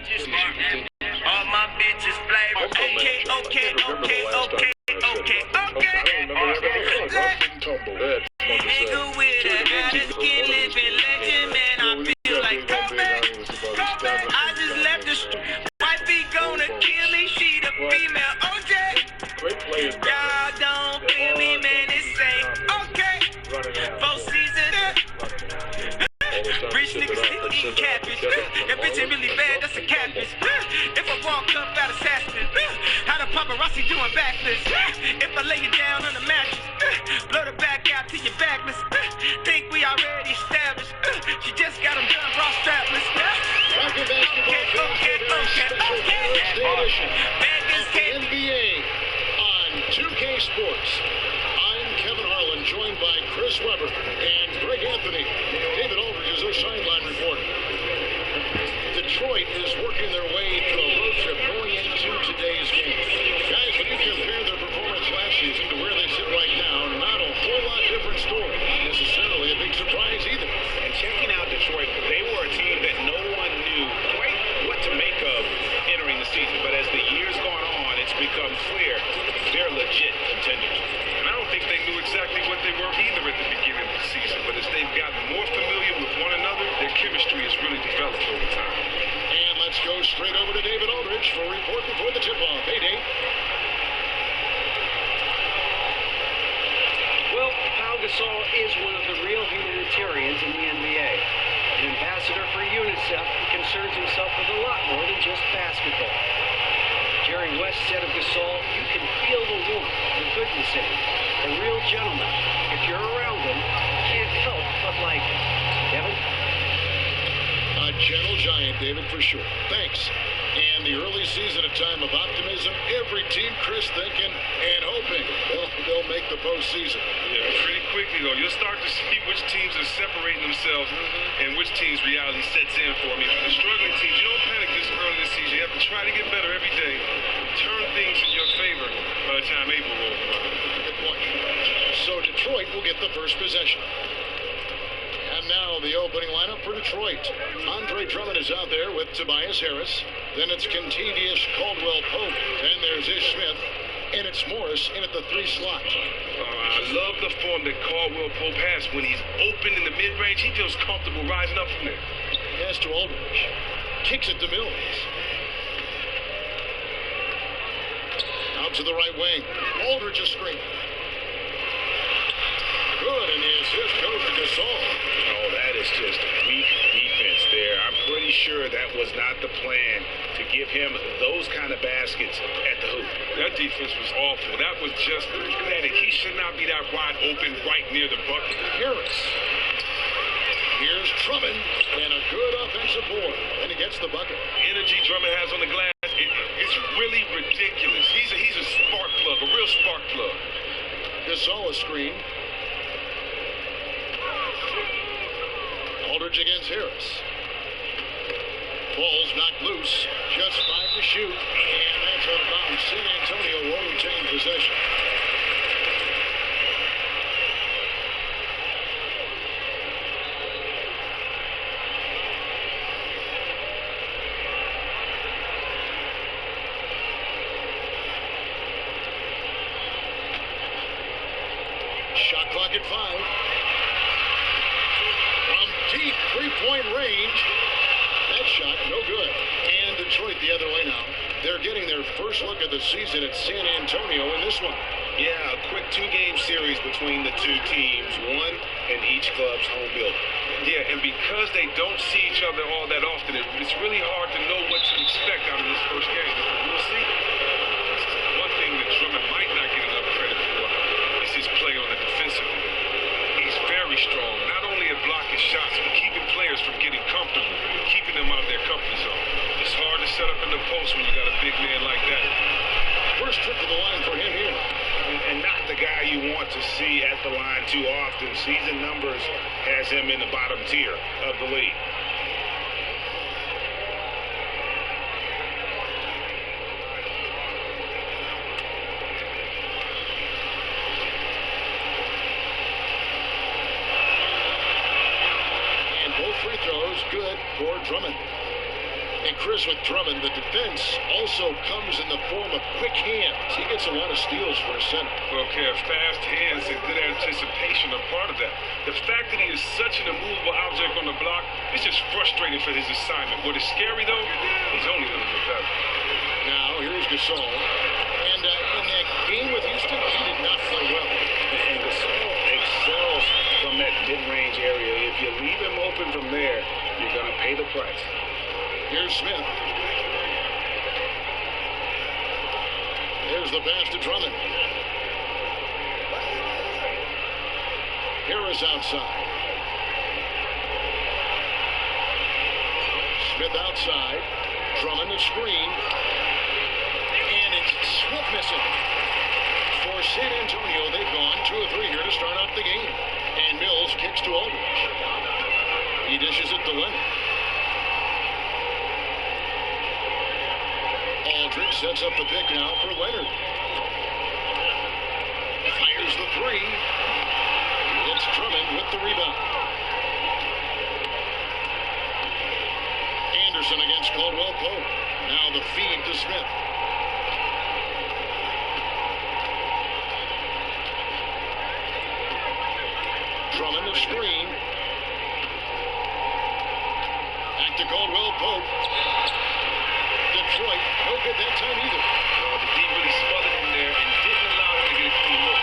just all my bitches flavor. Okay. Nigga with a better skin, living legend, man. I feel like Kobe. I just left the wifey gonna kill me. She the female OJ. Y'all don't feel me, man. This ain't okay. 4 seasons. Rich niggas still eating catfish. That bitch ain't really bad, that's a catfish. If I walk up out assassin, how the paparazzi doing backflips? If I lay you down on the mattress, blow the back out to your backless. Think we already established. She just got them done raw strapless. Okay. NBA on 2K Sports. I'm Kevin Harlan, joined by Chris Webber and Greg Anthony. David Aldridge is our sideline reporter. Detroit is working their way to a road trip going into today's game. Guys, when you compare their performance last season to where they sit right now, not a whole lot different story. Necessarily a big surprise either. And checking out Detroit, they were a team that no one knew quite what to make of entering the season. But as the year's gone on, it's become clear they're legit contenders. And I don't think they knew exactly what they were either at the beginning of the season. But as they've gotten more familiar with one another, their chemistry has really developed over time. And let's go straight over to David Aldridge for a report before the tip-off. Hey, Dave. Well, Pau Gasol is one of the real humanitarians in the NBA. An ambassador for UNICEF who concerns himself with a lot more than just basketball. Jerry West said of Gasol, you can feel the warmth, the goodness in him. A real gentleman. If you're around him, you can't help but like him. Kevin? A gentle giant, David, for sure. Thanks. And the early season, a time of optimism. Every team, Chris, thinking and hoping they'll make the postseason. Yeah, pretty quickly, though. You'll start to see which teams are separating themselves and which teams reality sets in for. I mean, for the struggling teams, you don't panic this early this season. You have to try to get better every day. Turn things in your favor by the time April rolls around. Good point. So Detroit will get the first possession. And now the opening lineup for Detroit. Andre Drummond is out there with Tobias Harris. Then it's Kentavious Caldwell-Pope. Then there's Ish Smith. And it's Morris in at the 3 slot. I love the form that Caldwell-Pope has. When he's open in the mid-range, he feels comfortable rising up from there. Pass to Aldridge. Kicks it to Mills. Out to the right wing. Aldridge a screen. Good, and the assist goes to Gasol. Oh, that is just weak defense there. I'm pretty sure that was not the plan to give him those kind of baskets at the hoop. That defense was awful. That was just pathetic. He should not be that wide open right near the bucket. Harris. Here's Drummond, and a good offensive board, and he gets the bucket. Energy Drummond has on the glass, it's really ridiculous. He's a spark plug, a real spark plug. Gasol a screen. Aldridge against Harris. Ball's knocked loose. Just 5 to shoot. And that's out of bounds. San Antonio will retain possession. Shot clock at 5. Deep three-point range. That shot, no good. And Detroit the other way now. They're getting their first look of the season at San Antonio in this one. Yeah, a quick 2-game series between the two teams, one in each club's home building. Yeah, and because they don't see each other all that often, it's really hard to know what to expect out of this first game. We'll see. One thing that Drummond might not get enough credit for is his play on the defensive end. He's very strong, not only at blocking shots, but keeping players from getting comfortable, keeping them out of their comfort zone. It's hard to set up in the post when you got a big man like that. First trip to the line for him here. And not the guy you want to see at the line too often. Season numbers has him in the bottom tier of the league. Free throws good for Drummond. And Chris, with Drummond, the defense also comes in the form of quick hands. He gets a lot of steals for a center. Well, Kev, fast hands and good anticipation are part of that. The fact that he is such an immovable object on the block is just frustrating for his assignment. What is scary, though, he's only going to get better. Now, here's Gasol. And in that game with Houston, he did not play well. And Gasol excels from that mid-range area. If you leave him open from there, you're going to pay the price. Here's Smith. There's the pass to Drummond. Harris outside. Smith outside. Drummond the screen. And it's Smith missing. For San Antonio, they've gone 2 of 3 here to start off the game. And Mills kicks to Aldridge. He dishes it to Leonard. Aldridge sets up the pick now for Leonard. Fires the 3. It's Drummond with the rebound. Anderson against Caldwell Pope. Now the feed to Smith. Drummond the screen. Back to Caldwell Pope. Detroit, no good that time either. The D really smothered him there and didn't allow him to get a clean look.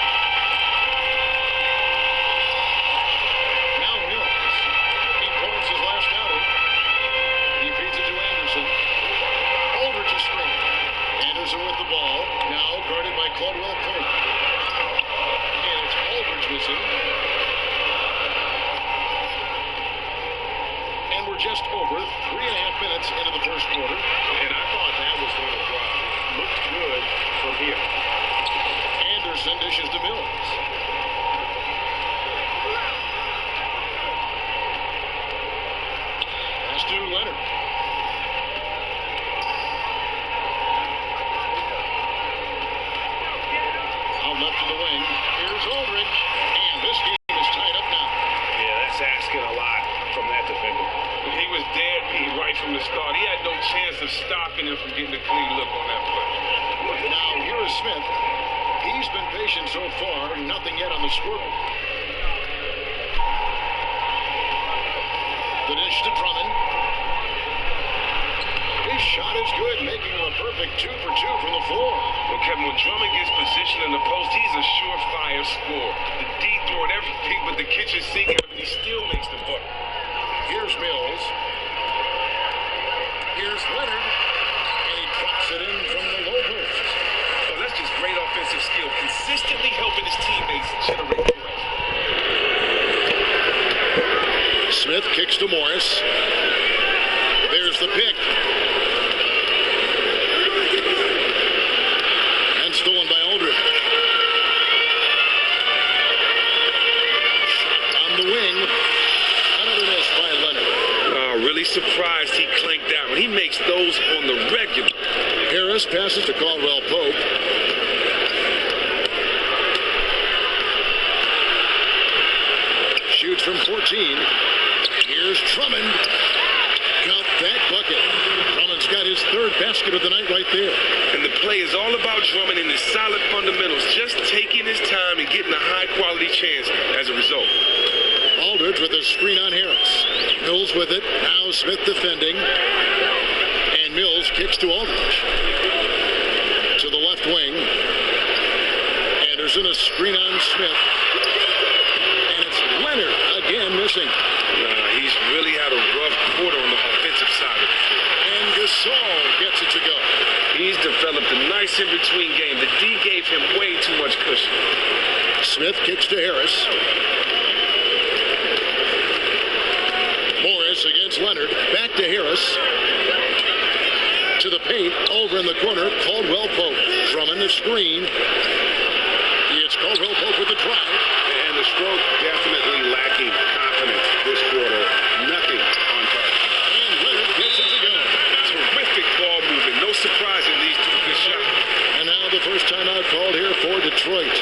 Now Mills. He points his last outing. He feeds it to Anderson. Aldridge is screen. Anderson with the ball. Now guarded by Caldwell Pope. And it's Aldridge missing. And we're just over 3.5 minutes into the first quarter. And I thought that was going to drop. Looked good from here. Anderson dishes to Mills. Pass to Leonard. Out left to the wing. Here's Aldridge. And this game is tied up now. Yeah, that's asking a lot from that defender. He was dead beat right from the start. He had no chance of stopping him from getting a clean look on that play. Now here is Smith. He's been patient so far. Nothing yet on the scoreboard. The dish to Drummond. His shot is good, making him a perfect 2 for 2 from the floor. Well, Kevin, when Drummond gets positioned in the post, he's a surefire scorer. The D throwing everything but the kitchen sink, and he still makes the bucket. Here's Mills. Here's Leonard. And he drops it in from the low post. Well, that's just great offensive skill, consistently helping his teammates generate points. Smith kicks to Morris. There's the pick. And stolen by Aldridge. Shot on the wing. Another miss by Leonard. Really surprised he clanked out. He makes those on the regular. Harris passes to Caldwell Pope. Shoots from 14. Here's Drummond. Count that bucket. Drummond's got his 3rd basket of the night right there. And the play is all about Drummond and his solid fundamentals, just taking his time and getting a high-quality chance as a result. Aldridge with a screen on Harris. Mills with it. Now Smith defending. And Mills kicks to Aldridge. To the left wing. Anderson a screen on Smith. And it's Leonard again missing. He's really had a rough quarter on the offensive side of the floor. And Gasol gets it to go. He's developed a nice in-between game. The D gave him way too much cushion. Smith kicks to Harris. Morris against Leonard. Back to Harris. To the paint. Over in the corner. Caldwell Pope. Drummond the screen. It's Caldwell Pope with the drive. And the stroke definitely lacking confidence this quarter. Nothing on target. And Leonard gets it to go. Terrific ball movement. No surprise in these 2 good shots. And now the first timeout called here for Detroit.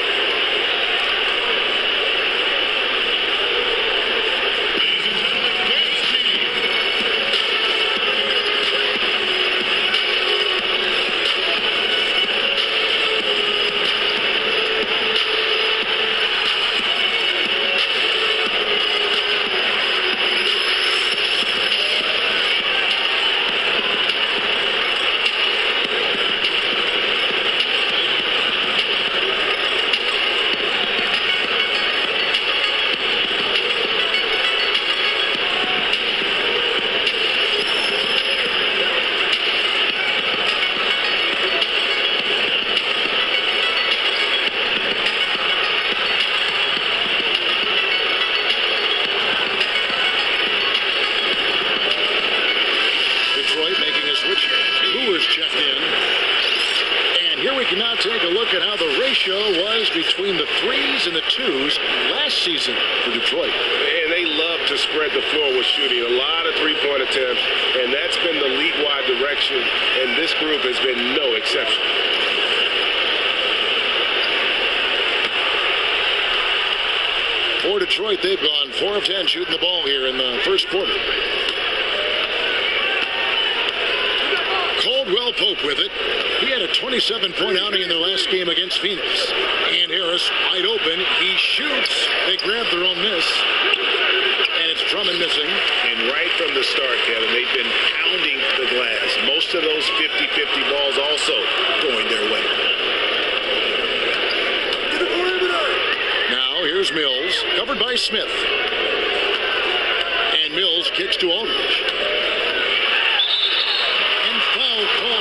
switch. Lewis checked in. And here we can now take a look at how the ratio was between the 3s and the 2s last season for Detroit. And they love to spread the floor with shooting. A lot of three-point attempts, and that's been the league-wide direction, and this group has been no exception. For Detroit, they've gone 4 of 10 shooting the ball here in the first quarter. Caldwell Pope with it. He had a 27-point outing in their last game against Phoenix. And Harris wide open. He shoots. They grab their own miss. And it's Drummond missing. And right from the start, Kevin, they've been pounding the glass. Most of those 50-50 balls also going their way. Now here's Mills, covered by Smith. And Mills kicks to Aldridge.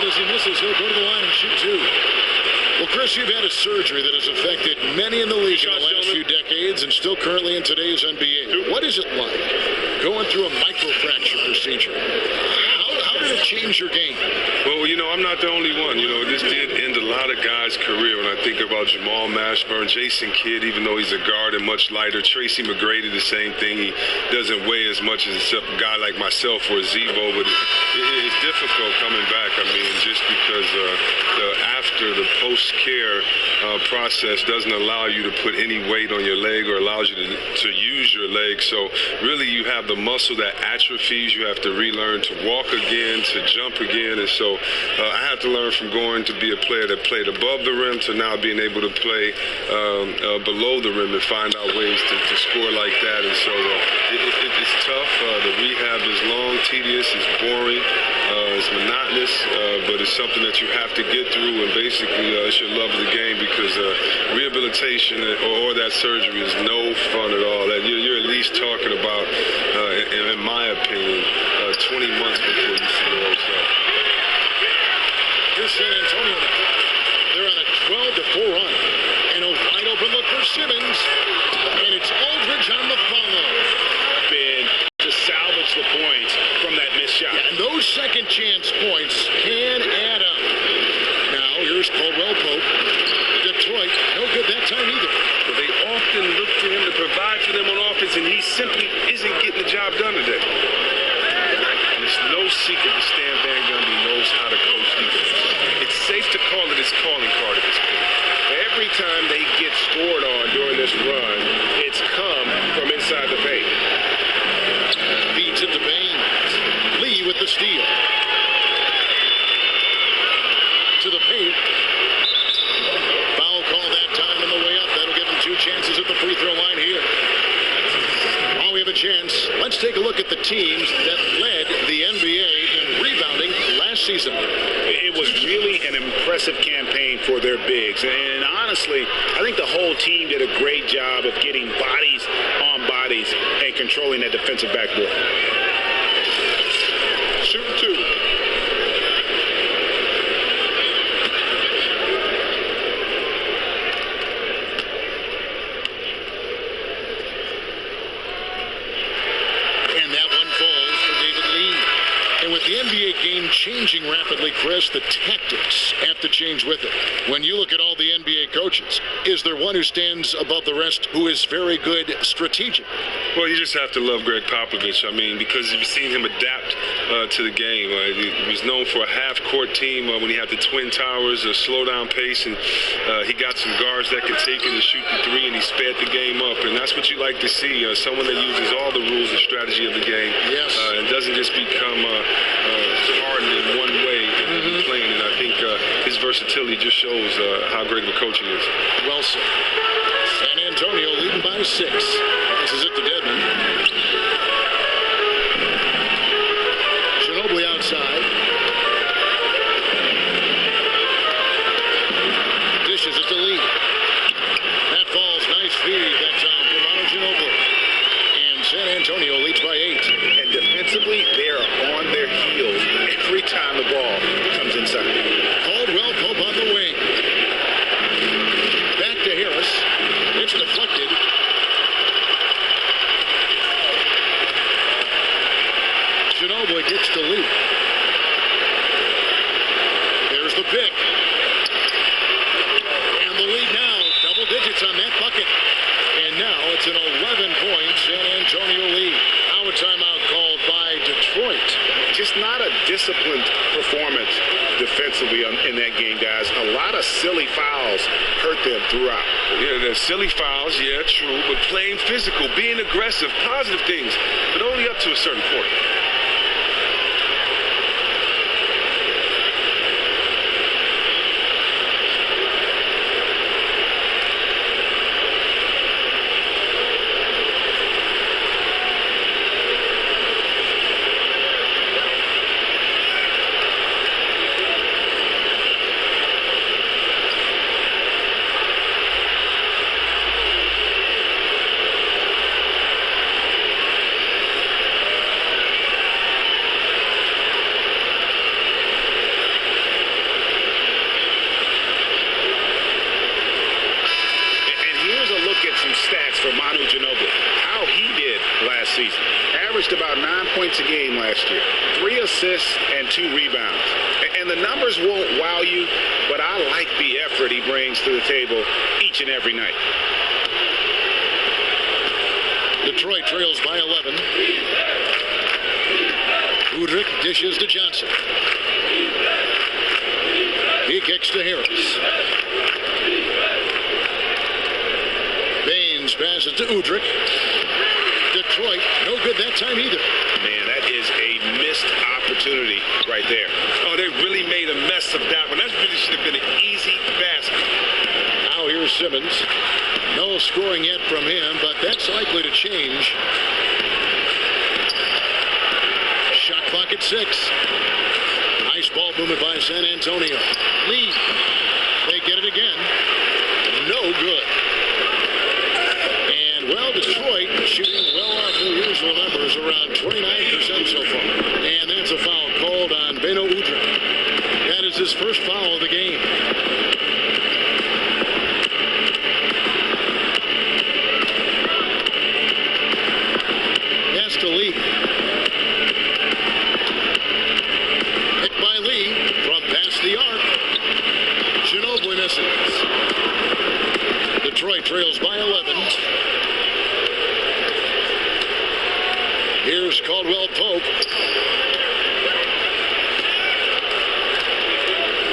As he misses, he'll go to the line and shoot 2. Well, Chris, you've had a surgery that has affected many in the league in the last few decades and still currently in today's NBA. What is it like going through a microfracture procedure? How did it change your game? Well, I'm not the only one. This did end a lot of guys' career. When I think about Jamal Mashburn, Jason Kidd, even though he's a guard and much lighter, Tracy McGrady, the same thing. He doesn't weigh as much as a guy like myself or Zebo, but it's difficult coming back. Just because after the post-care process doesn't allow you to put any weight on your leg or allows you to use your leg. So really you have the muscle that atrophies. You have to relearn to walk again, to jump again. And so I had to learn from going to be a player that played above the rim to now being able to play below the rim and find out ways to score like that. And so it's tough. The rehab is long, tedious, it's boring, it's monotonous, but it's something that you have to get through, and basically it's your love of the game, because rehabilitation or that surgery is no fun at all. You're at least talking about, in my opinion, 20 months before you see the whole stuff. Here's San Antonio now. They're on a 12-4 run. And a wide open look for Simmons. And it's Aldridge on the follow. Been to salvage the points from that missed shot. Yeah, and those second chance points can add up. Now here's Caldwell Pope. Detroit, no good that time either. But they often look to him to provide for them on offense, and he simply isn't getting the job done today. And it's no secret that Stan Van Gundy knows how to coach defense. It's safe to call it his calling card at this point. Every time they get scored on during this run, it's come from inside the paint. Feeds it to Baines. Lee with the steal. To the paint. Foul call that time on the way up. That'll give him 2 chances at the free throw line here. While we have a chance, let's take a look at the teams that led the NBA in rebounding last season. It was really an impressive campaign for their bigs. And honestly, I think the whole team did a great job of getting bodies on bodies and controlling that defensive backboard. Shoot 2. And that one falls for David Lee. And with the NBA game changing rapidly, Chris, the tactics have to change with it. When you look at all the NBA coaches, is there one who stands above the rest who is very good strategic? Well, you just have to love Greg Popovich. Because you've seen him adapt to the game. He was known for a half-court team when he had the Twin Towers, a slow-down pace, and he got some guards that could take it and shoot the three, and he sped the game up. And that's what you like to see, someone that uses all the rules and strategy of the game. Yes. And doesn't just become hardened in one way playing. And I think his versatility just shows how great of a coach he is. Well said. San Antonio leading by 6. This is it to Dedmon. Ginobili outside. Dishes it to Lee. That falls. Nice feed that time for Manu Ginobili. And San Antonio leads by 8. And defensively, they are on their heels every time the ball comes inside. Caldwell Pope on the wing. Back to Harris. It's deflected. Ginobili gets to Lee. defensively in that game, guys. A lot of silly fouls hurt them throughout. Yeah, there's silly fouls, yeah, true, but playing physical, being aggressive, positive things, but only up to a certain point. About 9 points a game last year, 3 assists and 2 rebounds. And the numbers won't wow you, but I like the effort he brings to the table each and every night. Detroit trails by 11. Udrich dishes to Johnson. He kicks to Harris. Baines passes to Udrich. Detroit, no good that time either. Man, that is a missed opportunity right there. Oh, they really made a mess of that one. That really should have been an easy basket. Now here's Simmons. No scoring yet from him, but that's likely to change. Shot clock at 6. Nice ball movement by San Antonio. Lead. They get it again. No good. Well, Detroit shooting well off their usual numbers, around 29% so far. And that's a foul called on Beno Udrich. That is his first foul of the game. Pass to Lee. Hit by Lee from past the arc. Ginobili misses. Detroit trails by 11. Here's Caldwell Pope.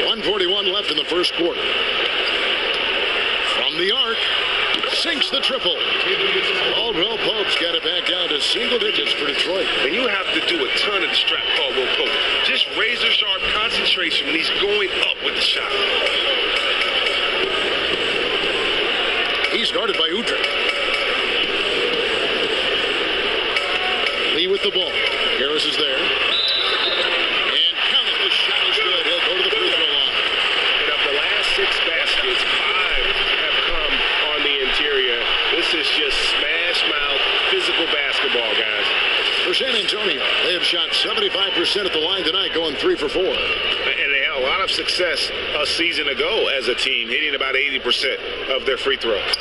1:41 left in the first quarter. From the arc, sinks the triple. Caldwell Pope's got it back down to single digits for Detroit. And you have to do a ton of distract Caldwell Pope. Just razor sharp concentration when he's going up with the shot. He's guarded by Udrich. Lee with the ball. Harris is there. And count it. The shot is good. He'll go to the free throw line. And of the last 6 baskets, 5 have come on the interior. This is just smash mouth physical basketball, guys. For San Antonio, they have shot 75% at the line tonight, going 3 for 4. And they had a lot of success a season ago as a team, hitting about 80% of their free throws.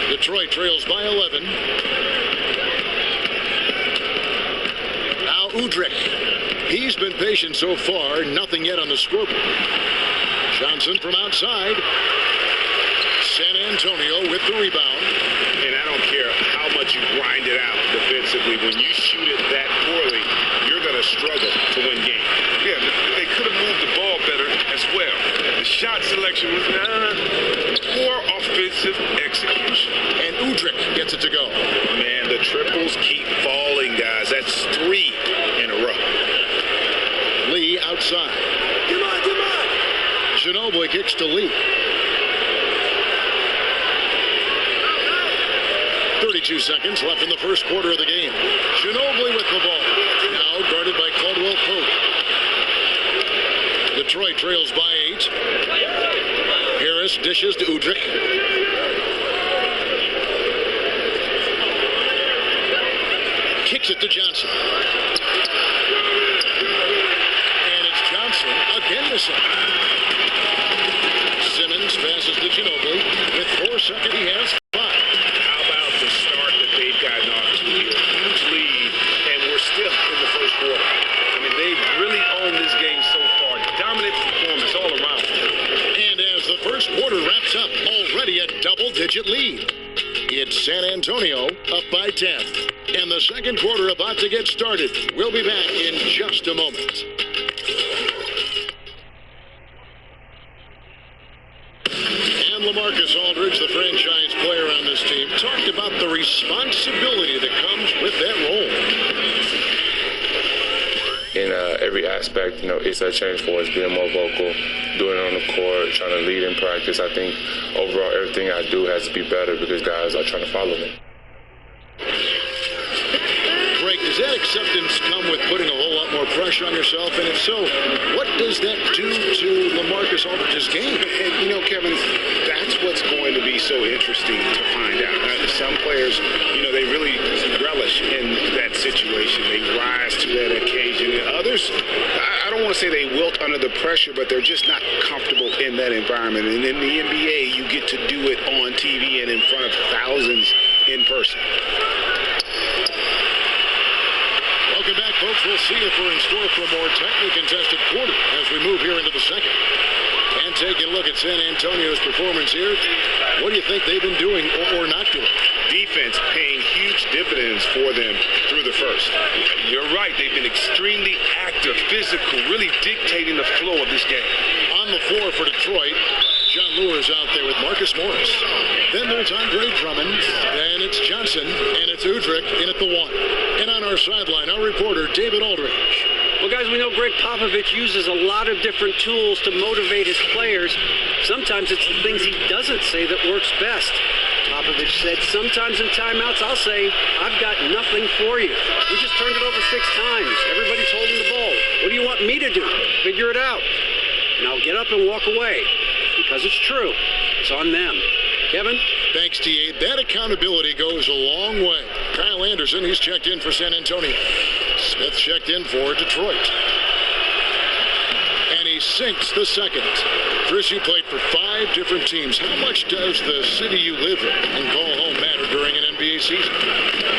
Detroit trails by 11. Now Udrich. He's been patient so far. Nothing yet on the scoreboard. Johnson from outside. San Antonio with the rebound. And I don't care how much you grind it out defensively. When you shoot it that poorly, you're going to struggle to win games. Yeah, they could have moved the ball better as well. The shot selection was poor offensive execution. And Udrich gets it to go. Man, the triples keep falling, guys. That's 3 in a row. Lee outside. Come on. Ginobili kicks to Lee. 32 seconds left in the first quarter of the game. Ginobili with the ball. Now guarded by Caldwell Pope. Detroit trails by 8. Harris dishes to Udrich. Kicks it to Johnson. And it's Johnson again missing. Simmons passes to Ginobili. With 4 seconds, he has 5. How about the start that they've gotten off to here? Huge lead, and we're still in the first quarter. I mean, they've really owned this game so far. Dominant performance all around. And as the first quarter wraps up, already a double-digit lead. It's San Antonio up by 10. And the second quarter about to get started. We'll be back in just a moment. And LaMarcus Aldridge, the franchise player on this team, talked about the responsibility that comes with that role. In every aspect, it's a change for us, being more vocal, doing it on the court, trying to lead in practice. I think overall everything I do has to be better because guys are trying to follow me. Greg, does that acceptance come with putting a whole lot more pressure on yourself? And if so, what does that do to LaMarcus Aldridge's game? And, Kevin, that's what's going to be so interesting to find out. Some players, they really relish in that situation. They rise to that occasion. And others, I don't want to say they wilt under the pressure, but they're just not comfortable in that environment. And in the NBA, you get to do it on TV and in front of thousands in person. Welcome back, folks. We'll see if we're in store for a more tightly contested quarter as we move here into the second. And taking a look at San Antonio's performance here, what do you think they've been doing or not doing? Defense paying huge dividends for them through the first. You're right. They've been extremely active, physical, really dictating the flow of this game. On the floor for Detroit, John Lure's out there with Marcus Morris. Then there's Andre Drummond. Then it's Johnson. And it's Udrich in at the one. And on our sideline, our reporter, David Aldridge. Well, guys, we know Greg Popovich uses a lot of different tools to motivate his players. Sometimes it's the things he doesn't say that works best. Popovich said, sometimes in timeouts, I'll say, I've got nothing for you. We just turned it over 6 times. Everybody's holding the ball. What do you want me to do? Figure it out. And I'll get up and walk away. Because it's true. It's on them. Kevin? Thanks, T.A. That accountability goes a long way. Kyle Anderson, he's checked in for San Antonio. Smith checked in for Detroit. And he sinks the second. Chris, you played for 5 different teams. How much does the city you live in and call home matter during an NBA season?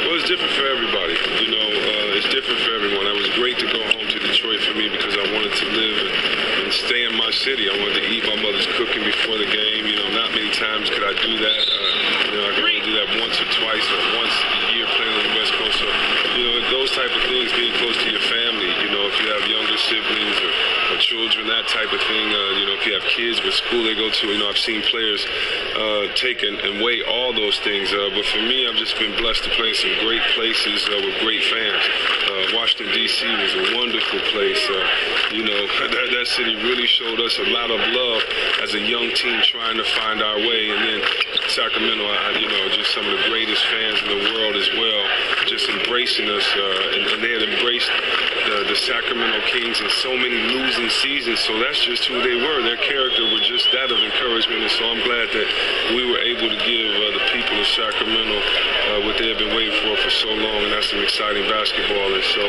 Well, it's different for everybody. It's different for everyone. It was great to go home to Detroit for me because I wanted to live and stay in my city. I wanted to eat my mother's cooking before the game. Not many times could I do that. I could only do that once or twice or once a year playing on the West Coast. So, those type of things, being close to your family, if you have younger siblings or children, that type of thing, if you have kids with school they go to, I've seen players take and weigh all those things. But for me, I've just been blessed to play in some great places with great fans. Washington, D.C. was a wonderful place. That city really showed us a lot of love as a young team trying to find our way. And then Sacramento, just some of the greatest fans in the world as well, just embracing us. And they had embraced the Sacramento Kings in so many losing seasons. So that's just who they were. Their character was just that of encouragement. And so I'm glad that we were able to give the people of Sacramento what they have been waiting for so long. And that's some exciting basketball. And so,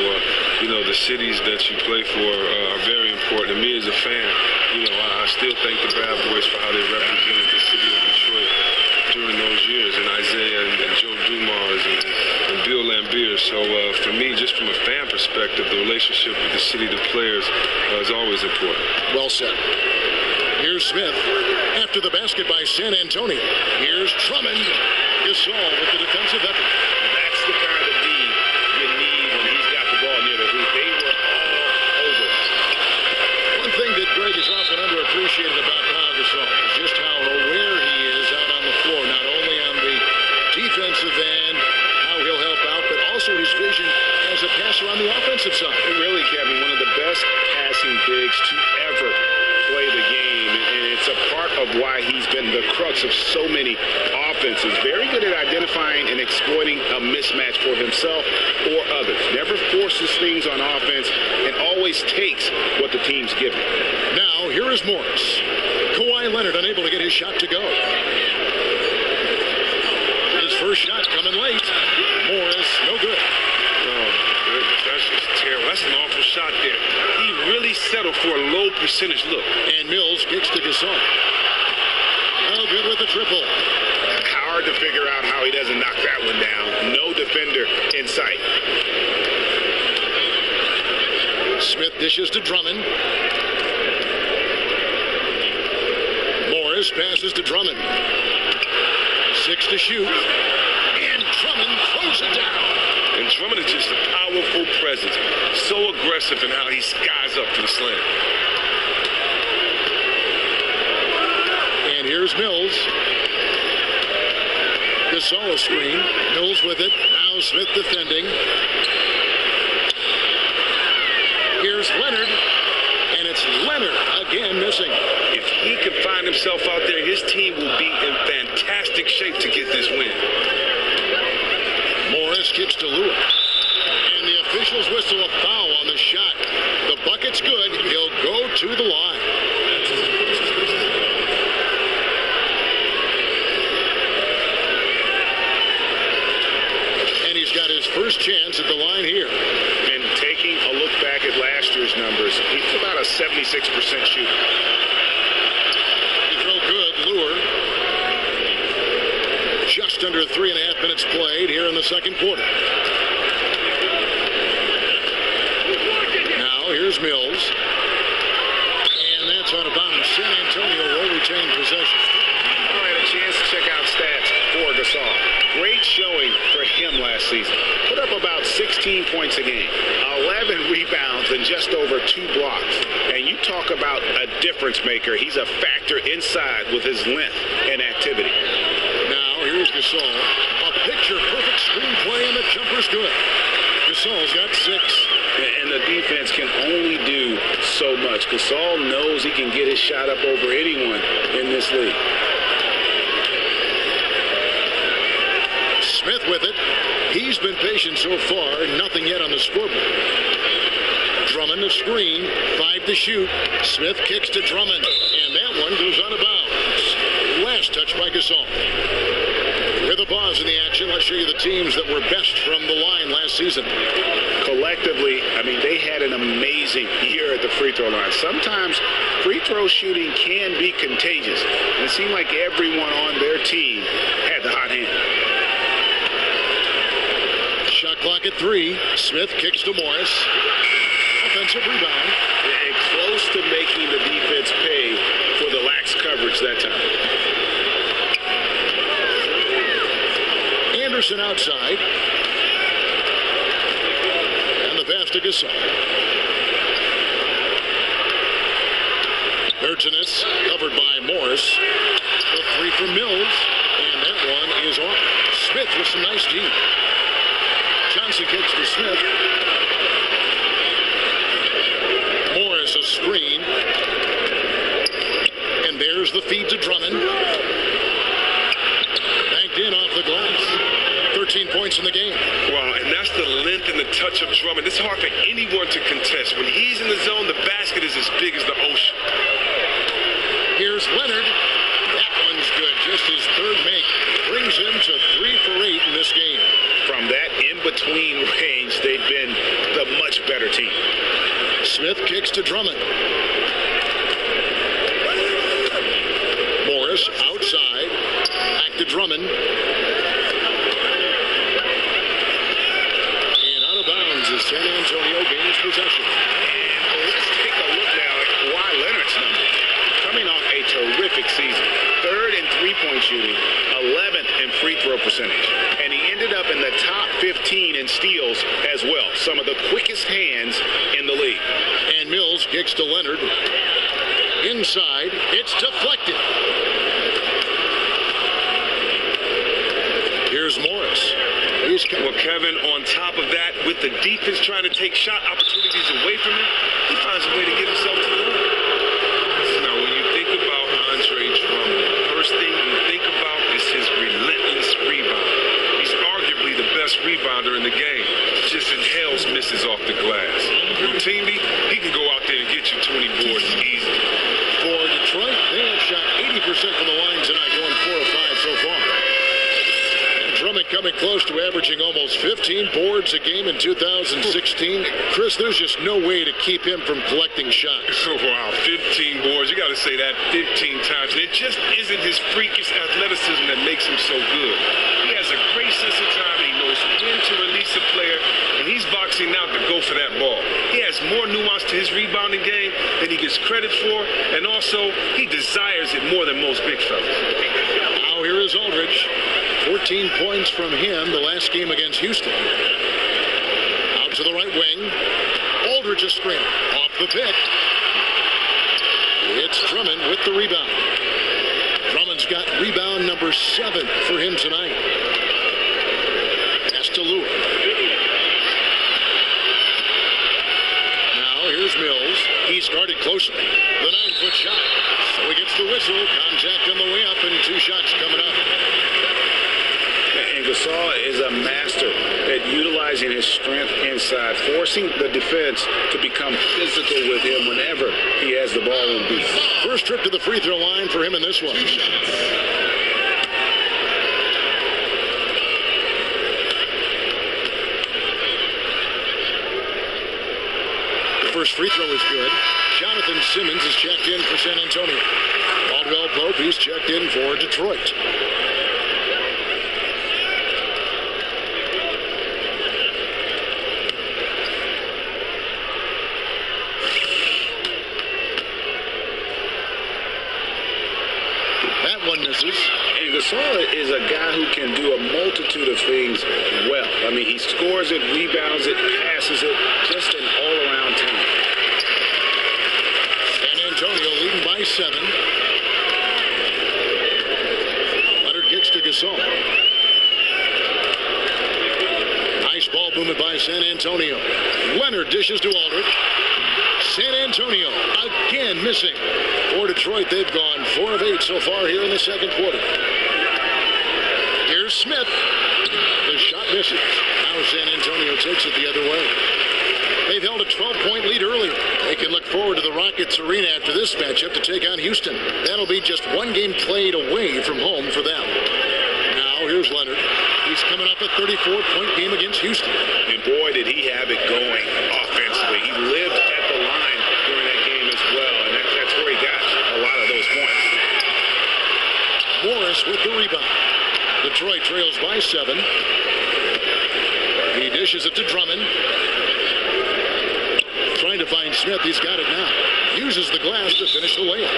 the cities that you play for are very important. And me as a fan, I still thank the Bad Boys for how they represented the city of Detroit during those years, and Isaiah and Joe Dumars and Bill Lambier. So for me, just from a fan perspective, the relationship with the city, the players, is always important. Well said. Here's Smith after the basket by San Antonio. Here's Drummond. Gasol with the defensive effort. That's the kind of D you need when he's got the ball near the hoop. They were all over. One thing that Greg is often underappreciated about Pau Gasol is just how aware he is out on the floor, not only on the defensive end, how he'll help out, but also his vision as a passer on the offensive side. Really, Kevin, one of the best passing bigs to ever play the game, and it's a part of why he's been the crux of so many offenses. Very good at identifying and exploiting a mismatch for himself or others. Never forces things on offense and always takes what the team's given. Now, here is Morris. Kawhi Leonard unable to get his shot to go. His first shot coming late. Morris, no good. That's just terrible. That's an awful shot there. He really settled for a low percentage look. And Mills kicks to Gasol. No good with the triple. Hard to figure out how he doesn't knock that one down. No defender in sight. Smith dishes to Drummond. Morris passes to Drummond. 6 to shoot. And Drummond throws it down. And Drummond is just a powerful presence. So aggressive in how he skies up to the slam. And here's Mills. Gasol screen. Mills with it. Now Smith defending. Here's Leonard. And it's Leonard again missing. If he can find himself out there, his team will be in fantastic shape to get this win. Morris kicks to Lewis. And the officials whistle a foul on the shot. The bucket's good. He'll go to the line. And he's got his first chance at the line here. And taking a look back at last year's numbers, he's about a 76% shooter. He throw good. Lure. Just under 3.5 minutes played here in the second quarter. Now here's Mills. And that's out of bounds. San Antonio will retain possession. All right, a chance to check out stats for Gasol. Great showing for him last season. Put up about 16 points a game, 11 rebounds, and just over 2 blocks. And you talk about a difference maker. He's a factor inside with his length and activity. Here's Gasol. A picture-perfect screenplay, and the jumper's good. Gasol's got 6. And the defense can only do so much. Gasol knows he can get his shot up over anyone in this league. Smith with it. He's been patient so far. Nothing yet on the scoreboard. Drummond a screen. 5 to shoot. Smith kicks to Drummond. And that one goes out of bounds. Last touch by Gasol. With a pause in the action, let's show you the teams that were best from the line last season. Collectively, I mean, they had an amazing year at the free throw line. Sometimes free throw shooting can be contagious. And it seemed like everyone on their team had the hot hand. Shot clock at 3. Smith kicks to Morris. Offensive rebound. Close to making the defense pay for the lax coverage that time. Anderson outside. And the pass to Gasol. Urchinus covered by Morris. The 3 from Mills. And that one is off. Smith with some nice D. Johnson kicks to Smith. Morris a screen. And there's the feed to Drummond. Banked in off the glass. 13 points in the game. Wow, and that's the length and the touch of Drummond. It's hard for anyone to contest. When he's in the zone, the basket is as big as the ocean. Here's Leonard. That one's good. Just his third make. Brings him to 3 for 8 in this game. From that in-between range, they've been the much better team. Smith kicks to Drummond. Morris outside. Back to Drummond. As San Antonio gains possession. And let's take a look now at Kawhi Leonard's numbers. Coming off a terrific season. 3rd in three-point shooting, 11th in free throw percentage. And he ended up in the top 15 in steals as well. Some of the quickest hands in the league. And Mills kicks to Leonard. Inside, it's deflected. Here's Morris. Well, Kevin, on top of that, with the defense trying to take shot opportunities away from him, he finds a way to get himself to the line. Now, when you think about Andre Drummond, the first thing you think about is his relentless rebound. He's arguably the best rebounder in the game. Just inhales misses off the glass. Routinely, he can go out there and get you 20 boards easy. For Detroit, they have shot 80% from the line tonight, going 4 of 5 so far. Drummond coming close to averaging almost 15 boards a game in 2016. Chris, there's just no way to keep him from collecting shots. Oh, wow, 15 boards. You got to say that 15 times. And it just isn't his freakish athleticism that makes him so good. He has a great sense of time. He knows when to release a player, and he's boxing out to go for that ball. He has more nuance to his rebounding game than he gets credit for, and also he desires it more than most big fellas. Now here is Aldridge. 14 points from him the last game against Houston. wing. Aldridge a screen. Off the pick. It's Drummond with the rebound. Drummond's got rebound number 7 for him tonight. Pass to Lewis. Now here's Mills. He's guarded closely. The 9-foot shot. So he gets the whistle. Contact on the way up and 2 shots coming up. And Gasol is a master at utilizing his strength inside, forcing the defense to become physical with him whenever he has the ball in beat. First trip to the free throw line for him in this one. The first free throw is good. Jonathan Simmons is checked in for San Antonio. Caldwell Pope, he's checked in for Detroit. That one misses. And Gasol is a guy who can do a multitude of things well. I mean, he scores it, rebounds it, passes it, just an all-around talent. San Antonio leading by 7. Leonard kicks to Gasol. Nice ball movement by San Antonio. Leonard dishes to Aldridge. San Antonio again missing. For Detroit, they've gone 4 of 8 so far here in the second quarter. Here's Smith. The shot misses. Now San Antonio takes it the other way. They've held a 12-point lead earlier. They can look forward to the Rockets Arena after this matchup to take on Houston. That'll be just 1 game played away from home for them. Now here's Leonard. He's coming up a 34-point game against Houston. And boy, did he have it going offensively. He lived at the line during that game as well, and that's where he got a lot of those points. Morris with the rebound. Detroit trails by 7. He dishes it to Drummond. Trying to find Smith. He's got it now. Uses the glass to finish the layup.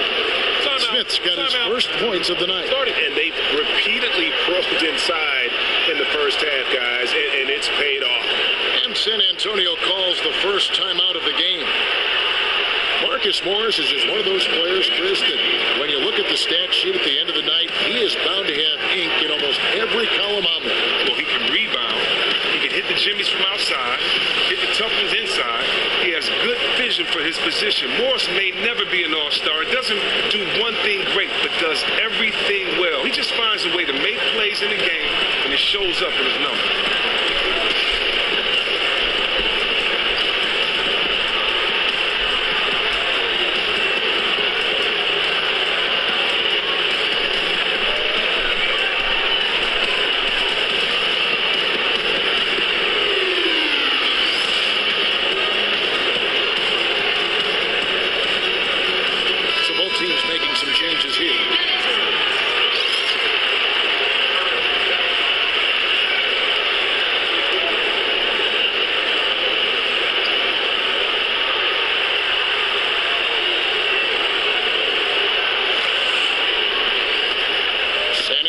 Smith's got his first points of the night. And they've repeatedly probed inside in the first half, guys, and it's paid off. And San Antonio calls the first timeout of the game. Marcus Morris is just one of those players, Chris, that when you look at the stat sheet at the end of the night, he is bound to have ink in almost every column on there. Well, he can rebound. He can hit the jimmies from outside, hit the tough ones inside. He has good vision for his position. Morris may never be an all-star. Doesn't do one thing great, but does everything well. He just finds a way to make plays in the game, and it shows up in his numbers.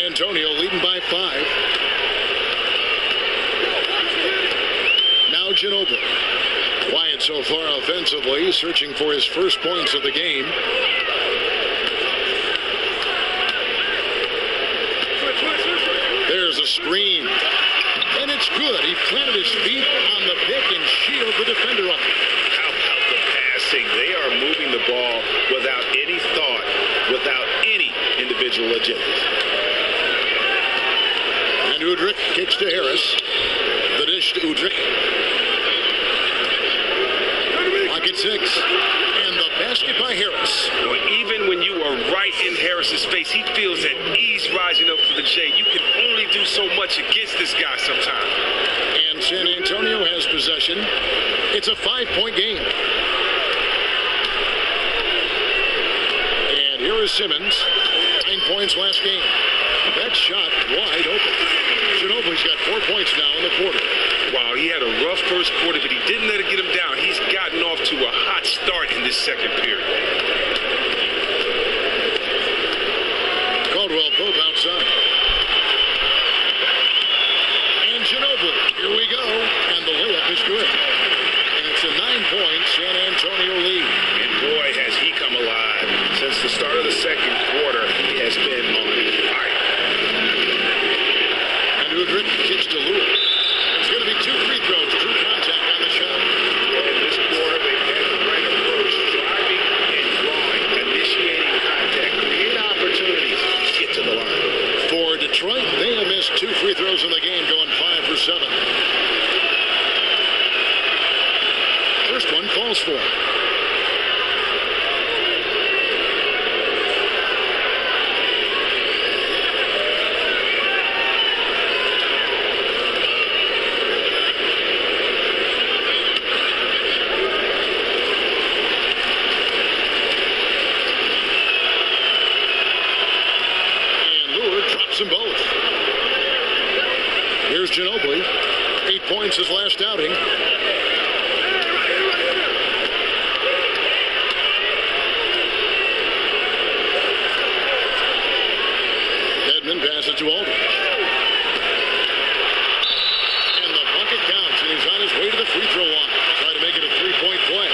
Antonio leading by 5. Now Ginobili. Quiet so far offensively, searching for his first points of the game. There's a screen. And it's good. He planted his feet on the pick and shielded the defender up. How about the passing? They are moving the ball without any thought, without any individual agenda. And Udrich kicks to Harris. The dish to Udrich. Clock at 6. And the basket by Harris. Well, even when you are right in Harris's face, he feels at ease rising up for the J. You can only do so much against this guy sometimes. And San Antonio has possession. It's a 5-point game. And here is Simmons. 9 points last game. That shot wide open. Ginobili's got 4 points now in the quarter. Wow, he had a rough first quarter, but he didn't let it get him down. He's gotten off to a hot start in this second period. Caldwell Pope outside. And Ginobili, here we go. And the layup is good. First one falls for him. Them both. Here's Ginobili. 8 points his last outing. Edmond passes to Aldridge. And the bucket counts, and he's on his way to the free throw line. Trying to make it a three-point play.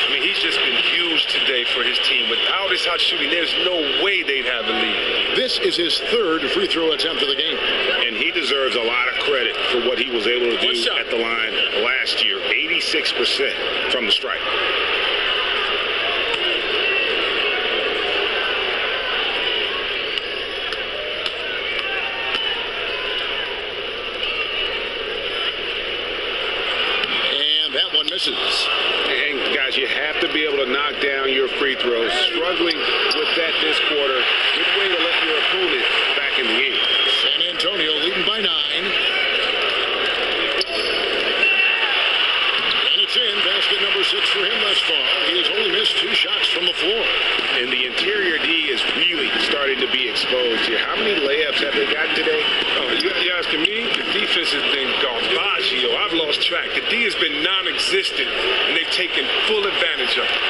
I mean, he's just been huge today for his team. Without his hot shooting, there's no way they'd have the lead. This is his third free throw attempt of the game. And he deserves a lot of credit for what he was able to do at the line last year. 86% from the stripe. And that one misses. And guys, you have to be able to knock down your free throws. Struggling with that this quarter. Good way to let your opponent back in the game. San Antonio leading by 9. And it's in. Basket number 6 for him thus far. He has only missed 2 shots from the floor. And the interior D is really starting to be exposed here. How many layups have they gotten today? Oh, you asking me? The defense has been garbaggio. I've lost track. The D has been non-existent, and they've taken full advantage of it.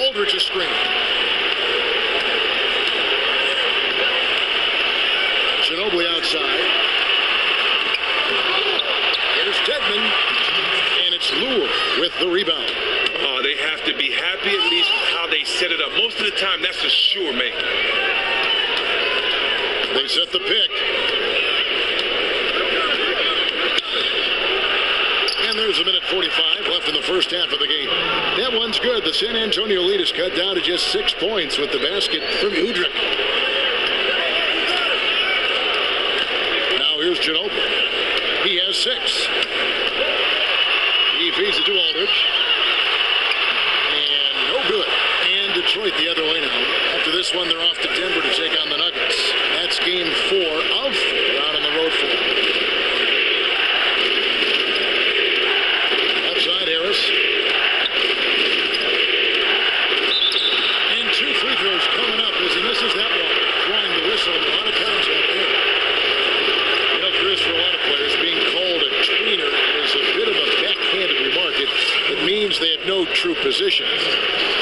Aldridge is screen. Ginobili outside. Here's Dedmon. And it's Lure with the rebound. They have to be happy at least with how they set it up. Most of the time, that's a sure make. They set the pick. And there's a minute 45 left in the first half of the game. That one's good. The San Antonio lead is cut down to just 6 points with the basket from Udrih. Now here's Ginobili. He has 6. He feeds it to Aldridge. And no good. And Detroit the other way now. After this one, they're off to Denver to take on the Nuggets. That's game 4 of 4 out on the road for. Outside Harris. And 2 free throws coming up as he misses that one. Drawing the whistle. A lot of contact there. You know, Chris, for a lot of players, being called a tweener is a bit of a backhanded remark. It means they had no true position.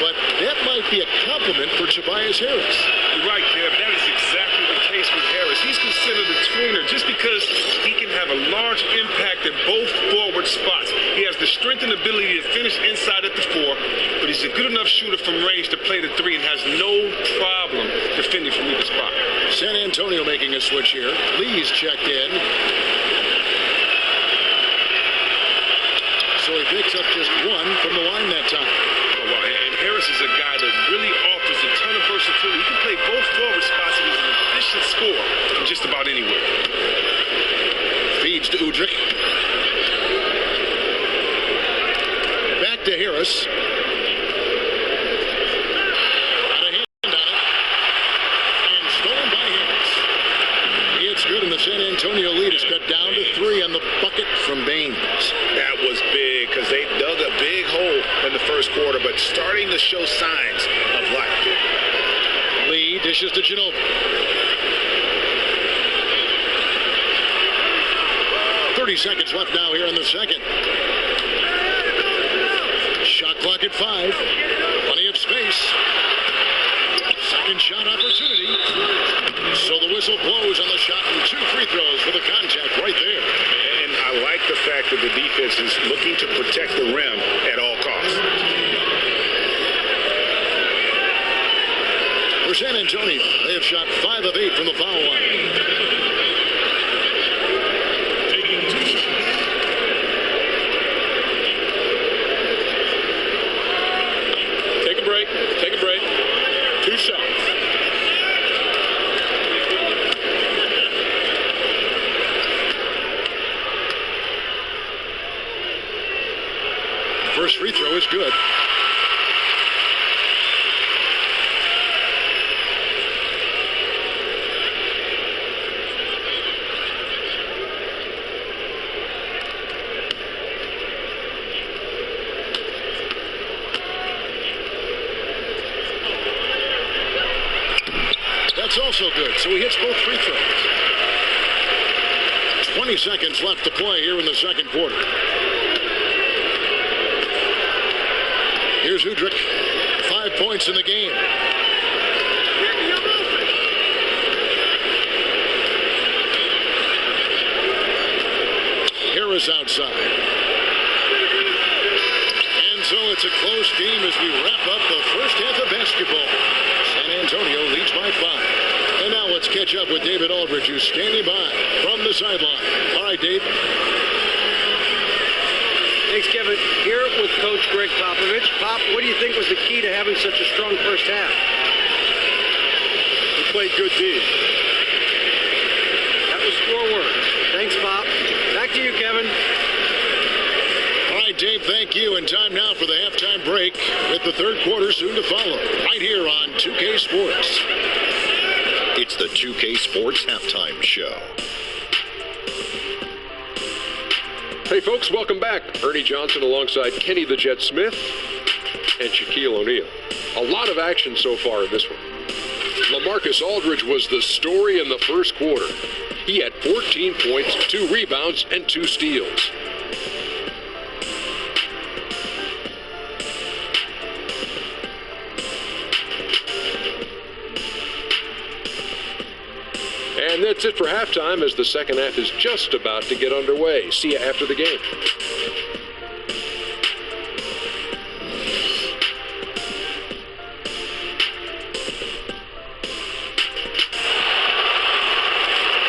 But that might be a compliment for Tobias Harris. You're right, Kev. That is exactly the case with Harris. He's considered a tweener just because he can have a large impact at both forward spots. He has the strength and ability to finish inside at the 4, but he's a good enough shooter from range to play the 3 and has no problem defending from either spot. San Antonio making a switch here. Lee's checked in. So he picks up just 1 from the line that time. Oh, wow. And Harris is a guy that really offers a ton of versatility. He can play both forward spots and is an efficient scorer from just about anywhere. Feeds to Udrih. Back to Harris. Got a hand on it. And stolen by Harris. It's good, and the San Antonio lead is cut down to 3 on the bucket from Baines. That was big because they dug a big hole in the first quarter, but starting to show signs of life. Lee dishes to Ginobili. 30 seconds left now here in the second. Shot clock at 5. Plenty of space. Second shot opportunity. So the whistle blows on the shot and 2 free throws for the contact right there. And I like the fact that the defense is looking to protect the rim at all costs. For San Antonio, they have shot 5 of 8 from the foul line. Taking 2 shots. Take a break. Take a break. 2 shots. First free throw is good. That's also good, so he hits both free throws. 20 seconds left to play here in the second quarter. Here's Udrich. 5 points in the game. Harris outside. And so it's a close game as we wrap up the first half of basketball. San Antonio leads by 5. And now let's catch up with David Aldridge, who's standing by from the sideline. All right, Dave. Thanks, Kevin. Here with Coach Greg Popovich. Pop, what do you think was the key to having such a strong first half? We played good D. That was 4 words. Thanks, Pop. Back to you, Kevin. All right, Dave, thank you. And time now for the halftime break with the third quarter soon to follow. Right here on 2K Sports. It's the 2K Sports Halftime Show. Hey, folks, welcome back. Ernie Johnson alongside Kenny the Jet Smith and Shaquille O'Neal. A lot of action so far in this one. LaMarcus Aldridge was the story in the first quarter. He had 14 points, 2 rebounds, and 2 steals. And that's it for halftime as the second half is just about to get underway. See you after the game.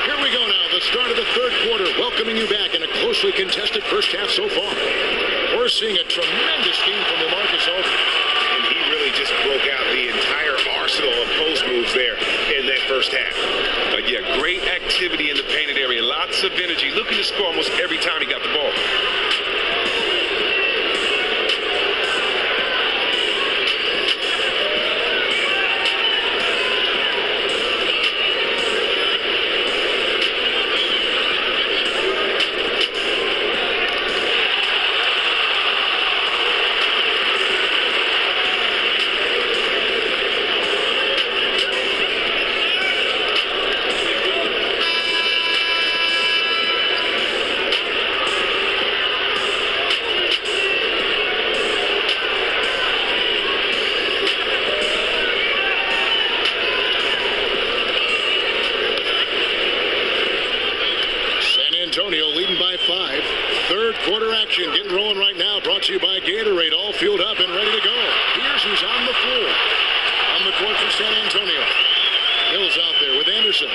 Here we go now, the start of the third quarter, welcoming you back in a closely contested first half so far. We're seeing a tremendous game from LaMarcus Aldridge. And he really just broke out the entire arsenal of post moves there in that first half. Yeah, great activity in the painted area. Lots of energy. Looking to score almost every time he got the ball. Getting rolling right now, brought to you by Gatorade, all fueled up and ready to go. Here's who's on the floor. On the court for San Antonio. Hill's out there with Anderson.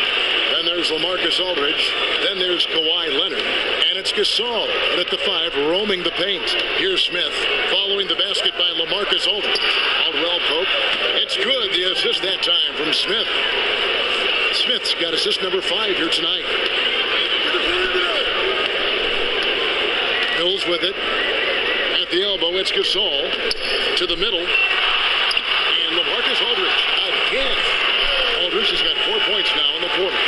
Then there's LaMarcus Aldridge. Then there's Kawhi Leonard. And it's Gasol. And at the 5, roaming the paint. Here's Smith, following the basket by LaMarcus Aldridge. Aldwell Pope. It's good, the assist that time from Smith. Smith's got assist number 5 here tonight. Hills with it. At the elbow, it's Gasol. To the middle. And LaMarcus Aldridge again. Aldridge has got 4 points now in the quarter.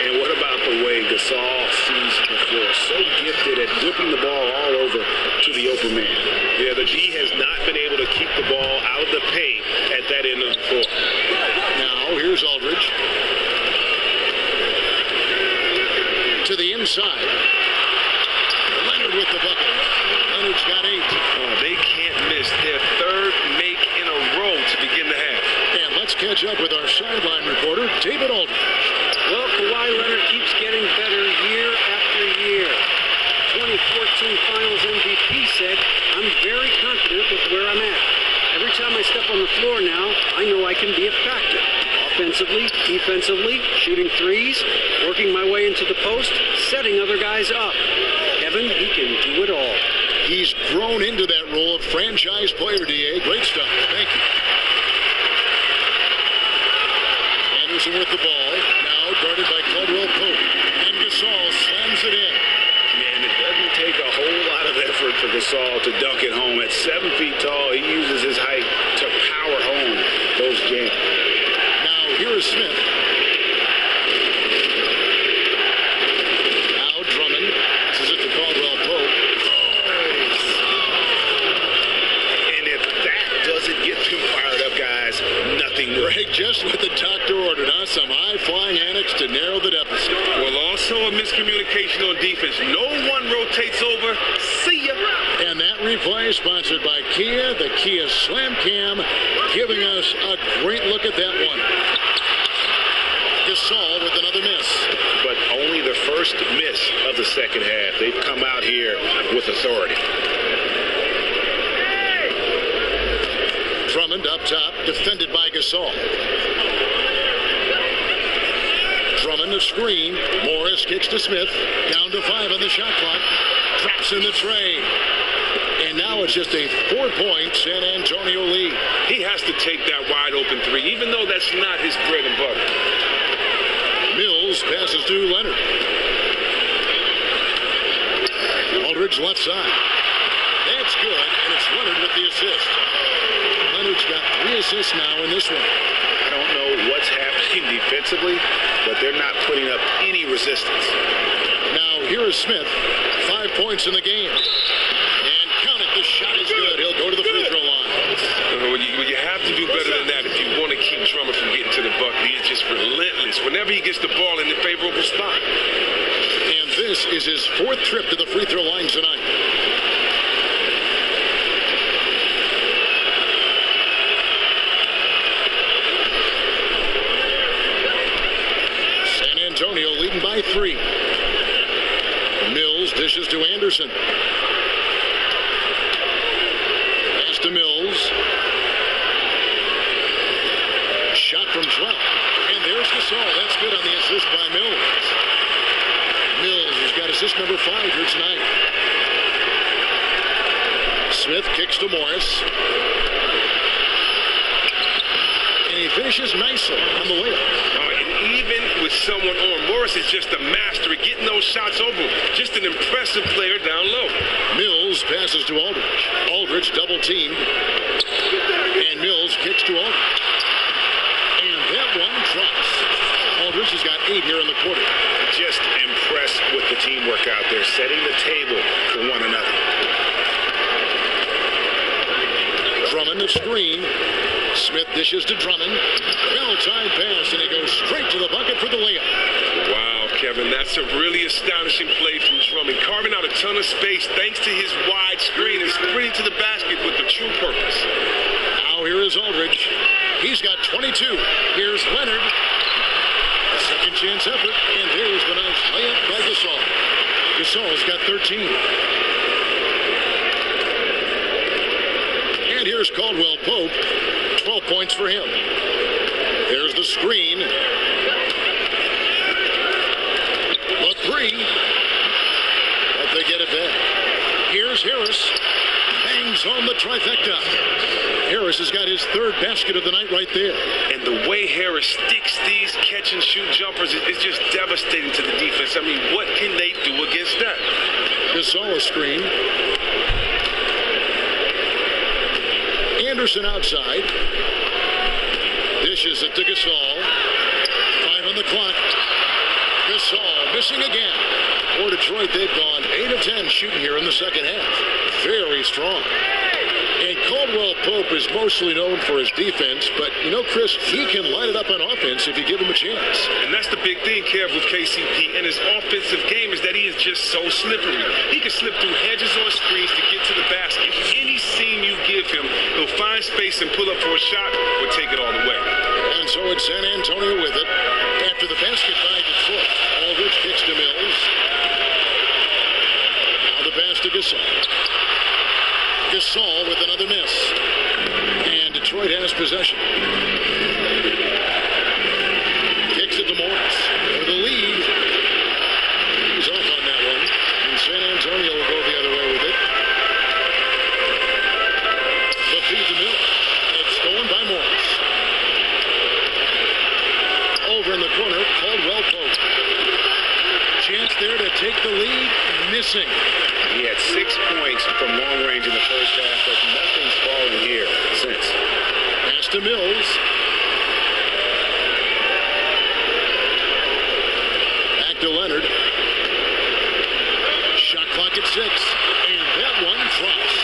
And what about the way Gasol sees the floor? So gifted at whipping the ball all over to the open man. Yeah, the D has not been able to keep the ball out of the paint at that end of the floor. Now, here's Aldridge. To the inside. Leonard with the bucket. Leonard's got 8. They can't miss their third make in a row to begin the half. And let's catch up with our sideline reporter, David Aldridge. Well, Kawhi Leonard keeps getting better year after year. 2014 Finals MVP said, I'm very confident with where I'm at. Every time I step on the floor now, I know I can be a factor. Offensively, defensively, shooting threes, working my way into the post, setting other guys up. Kevin, he can do it all. He's grown into that role of franchise player, D.A. Great stuff. Thank you. Anderson with the ball. Now guarded by Caldwell Pope. And Gasol slams it in. Man, it doesn't take a whole lot of effort for Gasol Gasol to dunk it home. At 7 feet tall, he uses his height to power home those jams. Now, here is Smith. Now, Drummond. This is it to Caldwell Pope. And if that doesn't get them fired up, guys, nothing will. Greg, just what the doctor ordered, huh? Some high-flying annex to narrow the deficit. Well, also a miscommunication on defense. No one rotates over. See ya. And that replay sponsored by Kia, the Kia Slam Cam, giving us a great look at that one. Gasol with another miss. But only the first miss of the second half. They've come out here with authority. Drummond up top, defended by Gasol. Drummond a screen. Morris kicks to Smith. Down to 5 on the shot clock. Drops in the tray. And now it's just a 4-point San Antonio lead. He has to take that wide open three, even though that's not his bread and butter. Mills passes to Leonard. Aldridge left side. That's good, and it's Leonard with the assist. Leonard's got 3 assists now in this one. I don't know what's happening defensively, but they're not putting up any resistance. Now here is Smith. 5 points in the game. And count it, the shot is good. He'll go to the free throw line. Well, you have to do better than that if you want to keep Drummond from getting to the bucket. He is just relentless whenever he gets the ball in the favorable spot. And this is his 4th trip to the free throw line tonight. San Antonio leading by 3. Mills dishes to Anderson. Pass to Mills. Shot from Trout. And there's Gasol. That's good on the assist by Mills. Mills has got assist number 5 here tonight. Smith kicks to Morris. And he finishes nicely on the layup. And even with someone on, Morris is just a master at getting those shots over. Just an impressive player down low. Mills passes to Aldridge. Aldridge double teamed. And Mills kicks to Aldridge. And that one drops. Aldridge has got 8 here in the quarter. Just impressed with the teamwork out there, setting the table for one another. Drummond the screen. Smith dishes to Drummond. Well-timed pass, and he goes straight to the bucket for the layup. Wow, Kevin, that's a really astonishing play from Drummond. Carving out a ton of space thanks to his wide screen and sprinting to the basket with a true purpose. Now here is Aldridge. He's got 22. Here's Leonard. A second chance effort, and there's the nice layup by Gasol. Gasol's got 13. And here's Caldwell Pope. 12 points for him. There's the screen. A 3. But they get it back. Here's Harris. Bangs home the trifecta. Harris has got his 3rd basket of the night right there. And the way Harris sticks these catch-and-shoot jumpers is just devastating to the defense. I mean, what can they do against that? Gasol a screen. Anderson outside. Dishes it to Gasol. 5 on the clock. Gasol missing again. For Detroit, they've gone 8 of 10 shooting here in the second half. Very strong. And Caldwell Pope is mostly known for his defense, but, you know, Chris, he can light it up on offense if you give him a chance. And that's the big thing, Kev, with KCP and his offensive game is that he is just so slippery. He can slip through hedges on screens to get to the basket. Any seam you give him, he'll find space and pull up for a shot or take it all the way. And so it's San Antonio with it. After the basket by Detroit, Aldridge kicks to Mills. Now the pass to Gasol. Gasol with another miss. And Detroit has possession. Kicks it to Morris. For the lead. He's off on that one. And San Antonio will go the other way with it. The feed to Miller. It's stolen by Morris. Over in the corner, Caldwell Pope. Chance there to take the lead. Missing. He had 6 points from long range in the first half, but nothing's fallen here since. Pass to Mills. Back to Leonard. Shot clock at 6. And that one drops.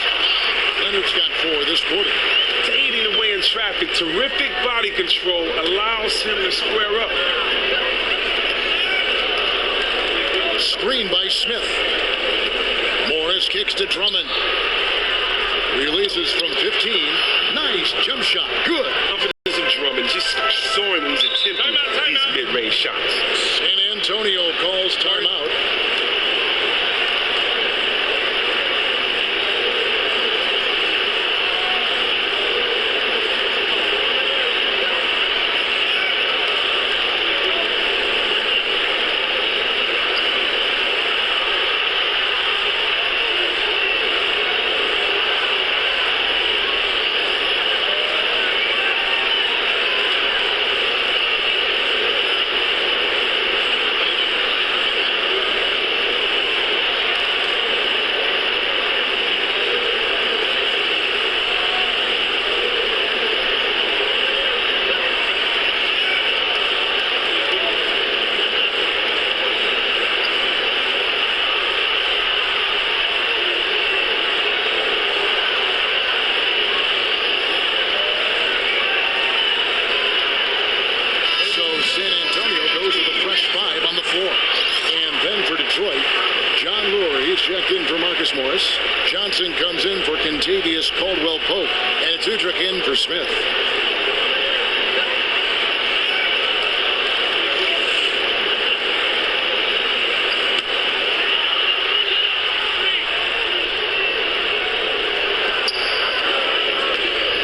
Leonard's got 4 this quarter. Fading away in traffic, terrific body control allows him to square up. Screen by Smith. Morris kicks to Drummond. Releases from 15. Nice jump shot. Good. Confidence in Drummond, just soaring when he's attempting these mid-range shots. San Antonio calls timeout. Morris. Johnson comes in for Contavious Caldwell-Pope. And it's Udrich in for Smith.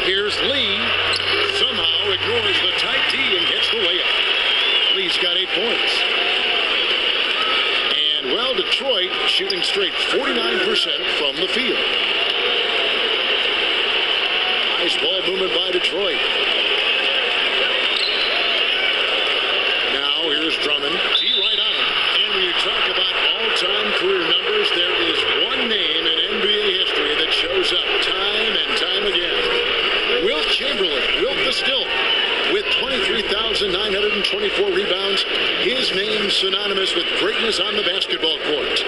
Here's Lee. Somehow ignores the tight D and gets the layup. Lee's got 8 points. Well, Detroit shooting straight 49% from the field. Nice ball movement by Detroit. Now here's Drummond. D right on him. And when you talk about all-time career numbers, there is one name in NBA history that shows up time and time again. Wilt Chamberlain, Wilt the Stilt, with 23,924 rebounds. His name synonymous with greatness on the basketball court.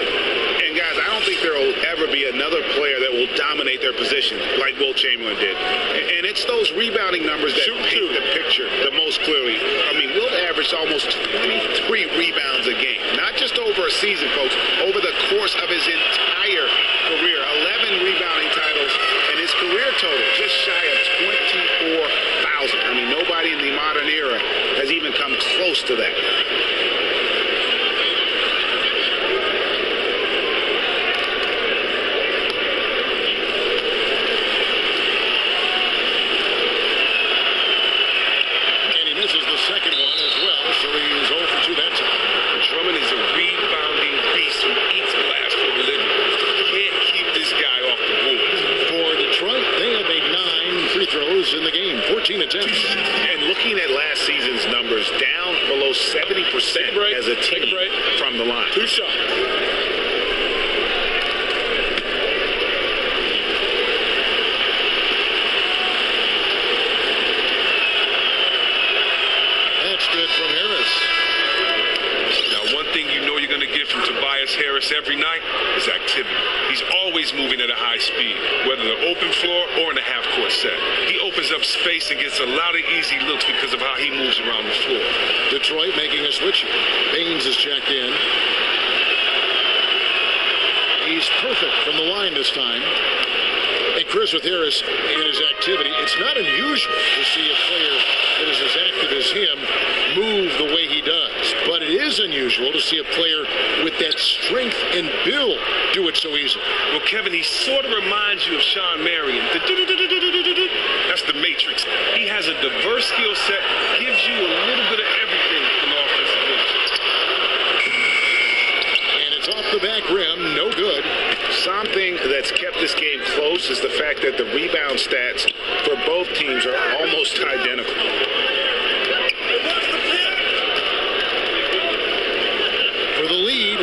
And guys, I don't think there will ever be another player that will dominate their position like Wilt Chamberlain did. And it's those rebounding numbers that paint the picture the most clearly. I mean, Wilt averaged almost 23 rebounds a game. Not just over a season, folks, over the course of his entire career. 11 rebounding titles, and his career total just shy of 24,000. I mean, nobody in the modern era has even come close to that. And he misses the second one as well, so he's 0 for 2 that time. Drummond is a rebounding beast who eats glass for a living. Can't keep this guy off the board. For Detroit, they have made 9 free throws in the game, 14 attempts. And looking at last season's numbers, down below 70% as a team from the line. 2 shots. That's good from Harris. Now, one thing you know you're going to get from Tobias Harris every night is activity. He's always moving at a high speed, whether the open floor or in a half-court set. He opens up space and gets a lot of easy looks because of how he moves around the floor. Detroit making a switch. Baines is checked in. He's perfect from the line this time. And Chris, with Harris in his activity, it's not unusual to see a player that is as active as him move the way he does. But it is unusual to see a player with that strength and build do it so easily. Well, Kevin, he sort of reminds you of Sean Marion. That's the Matrix. He has a diverse skill set, gives you a little bit of everything from the offensive bench. And it's off the back rim, no good. Something that's kept this game close is the fact that the rebound stats for both teams are almost identical. For the lead,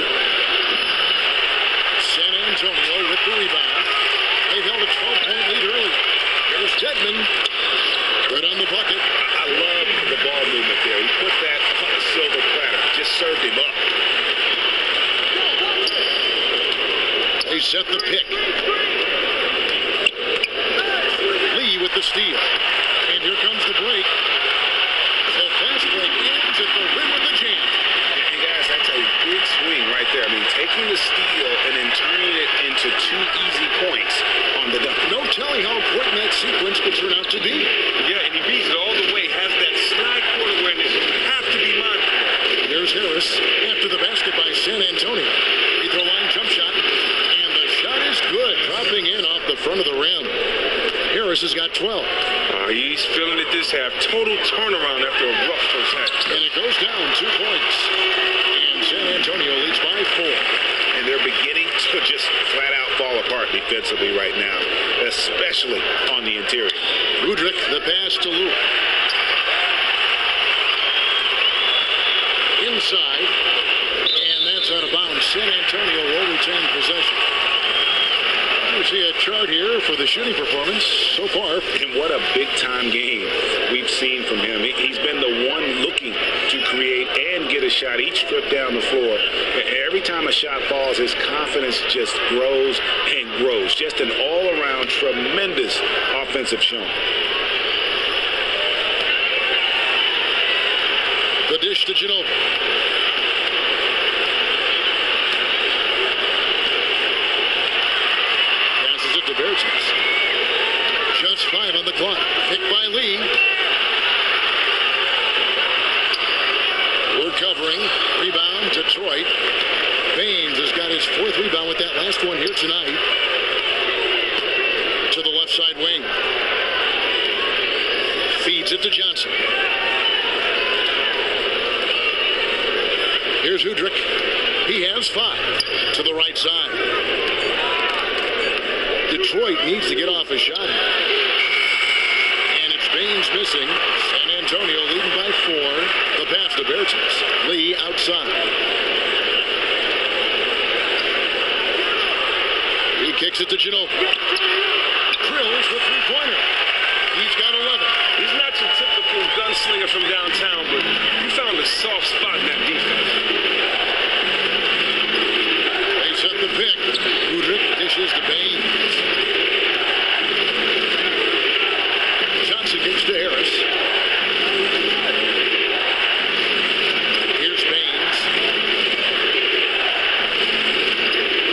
San Antonio Rodman. Good on the bucket. I love the ball movement there. He put that on a silver platter. Just served him up. They set the pick. Lee with the steal. And here comes the break. The fast break ends at the rim of the jam. And guys, that's a big swing right there. I mean, taking the steal and then turning it into 2 easy points on the dunk. No telling how important that sequence could turn out to be. Yeah, and he beats it all the way. Has that slide court awareness. You have to be mindful. Here's Harris after the basket by San Antonio. Free throw line jump shot. And the shot is good. Dropping in off the front of the rim. Harris has got 12. He's feeling it this half. Total turnaround after a rough first half. And it goes down 2 points. And San Antonio leads by 4. And they're beginning to just flat out fall apart defensively right now, especially on the interior. Rudrick, the pass to Luke. Inside. And that's out of bounds. San Antonio will retain possession. You see a chart here for the shooting performance so far. And what a big-time game we've seen from him. He's been the one looking to create and get a shot each trip down the floor. Every time a shot falls, his confidence just grows and grows. Just an all-around tremendous offensive showing. The dish to Ginobili. To Bertens. Just 5 on the clock. Picked by Lee. We're covering. Rebound, Detroit. Baines has got his 4th rebound with that last one here tonight. To the left side wing. Feeds it to Johnson. Here's Udrich. He has 5 to the right side. Detroit needs to get off a shot. And it's Baines missing. San Antonio leading by 4. The pass to Bertens. Lee outside. He kicks it to Ginobili. Drills the 3-pointer. He's got 11. He's not your typical gunslinger from downtown, but he found a soft spot in that defense. They set the pick. Udrich dishes to Baines. Johnson gives to Harris. Here's Baines.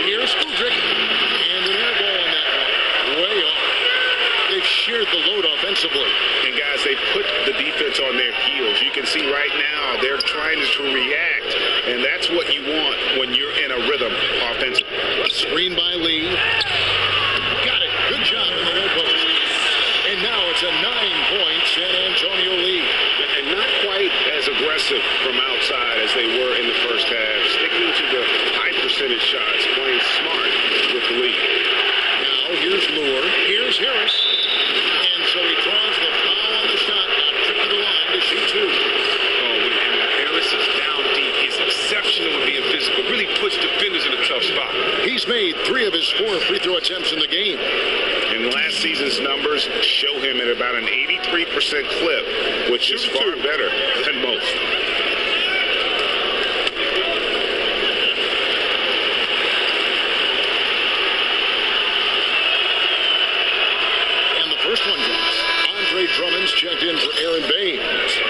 Here's Udrich. And an air ball on that one. Way off. They've shared the load offensively. And guys, they put the defense on their heels. You can see right now they're trying to react, and that's what you want when you're in a rhythm offensively. Screen by Lee. Got it. Good job in the low post. And now it's a 9-point San Antonio lead. And not quite as aggressive from outside as they were in the first half. Sticking to the high percentage shots, playing smart with the lead. Now here's Lure. Here's Harris. And so he draws the foul on the shot. Now trip to the line to shoot 2. When Harris is down deep, he's exceptional with being physical. Really puts defenders in a tough spot. He's made 3 of his 4 free throw attempts in the game. And last season's numbers show him at about an 83% clip, which is far better than most. And the first one goes. Andre Drummond's checked in for Aaron Baines.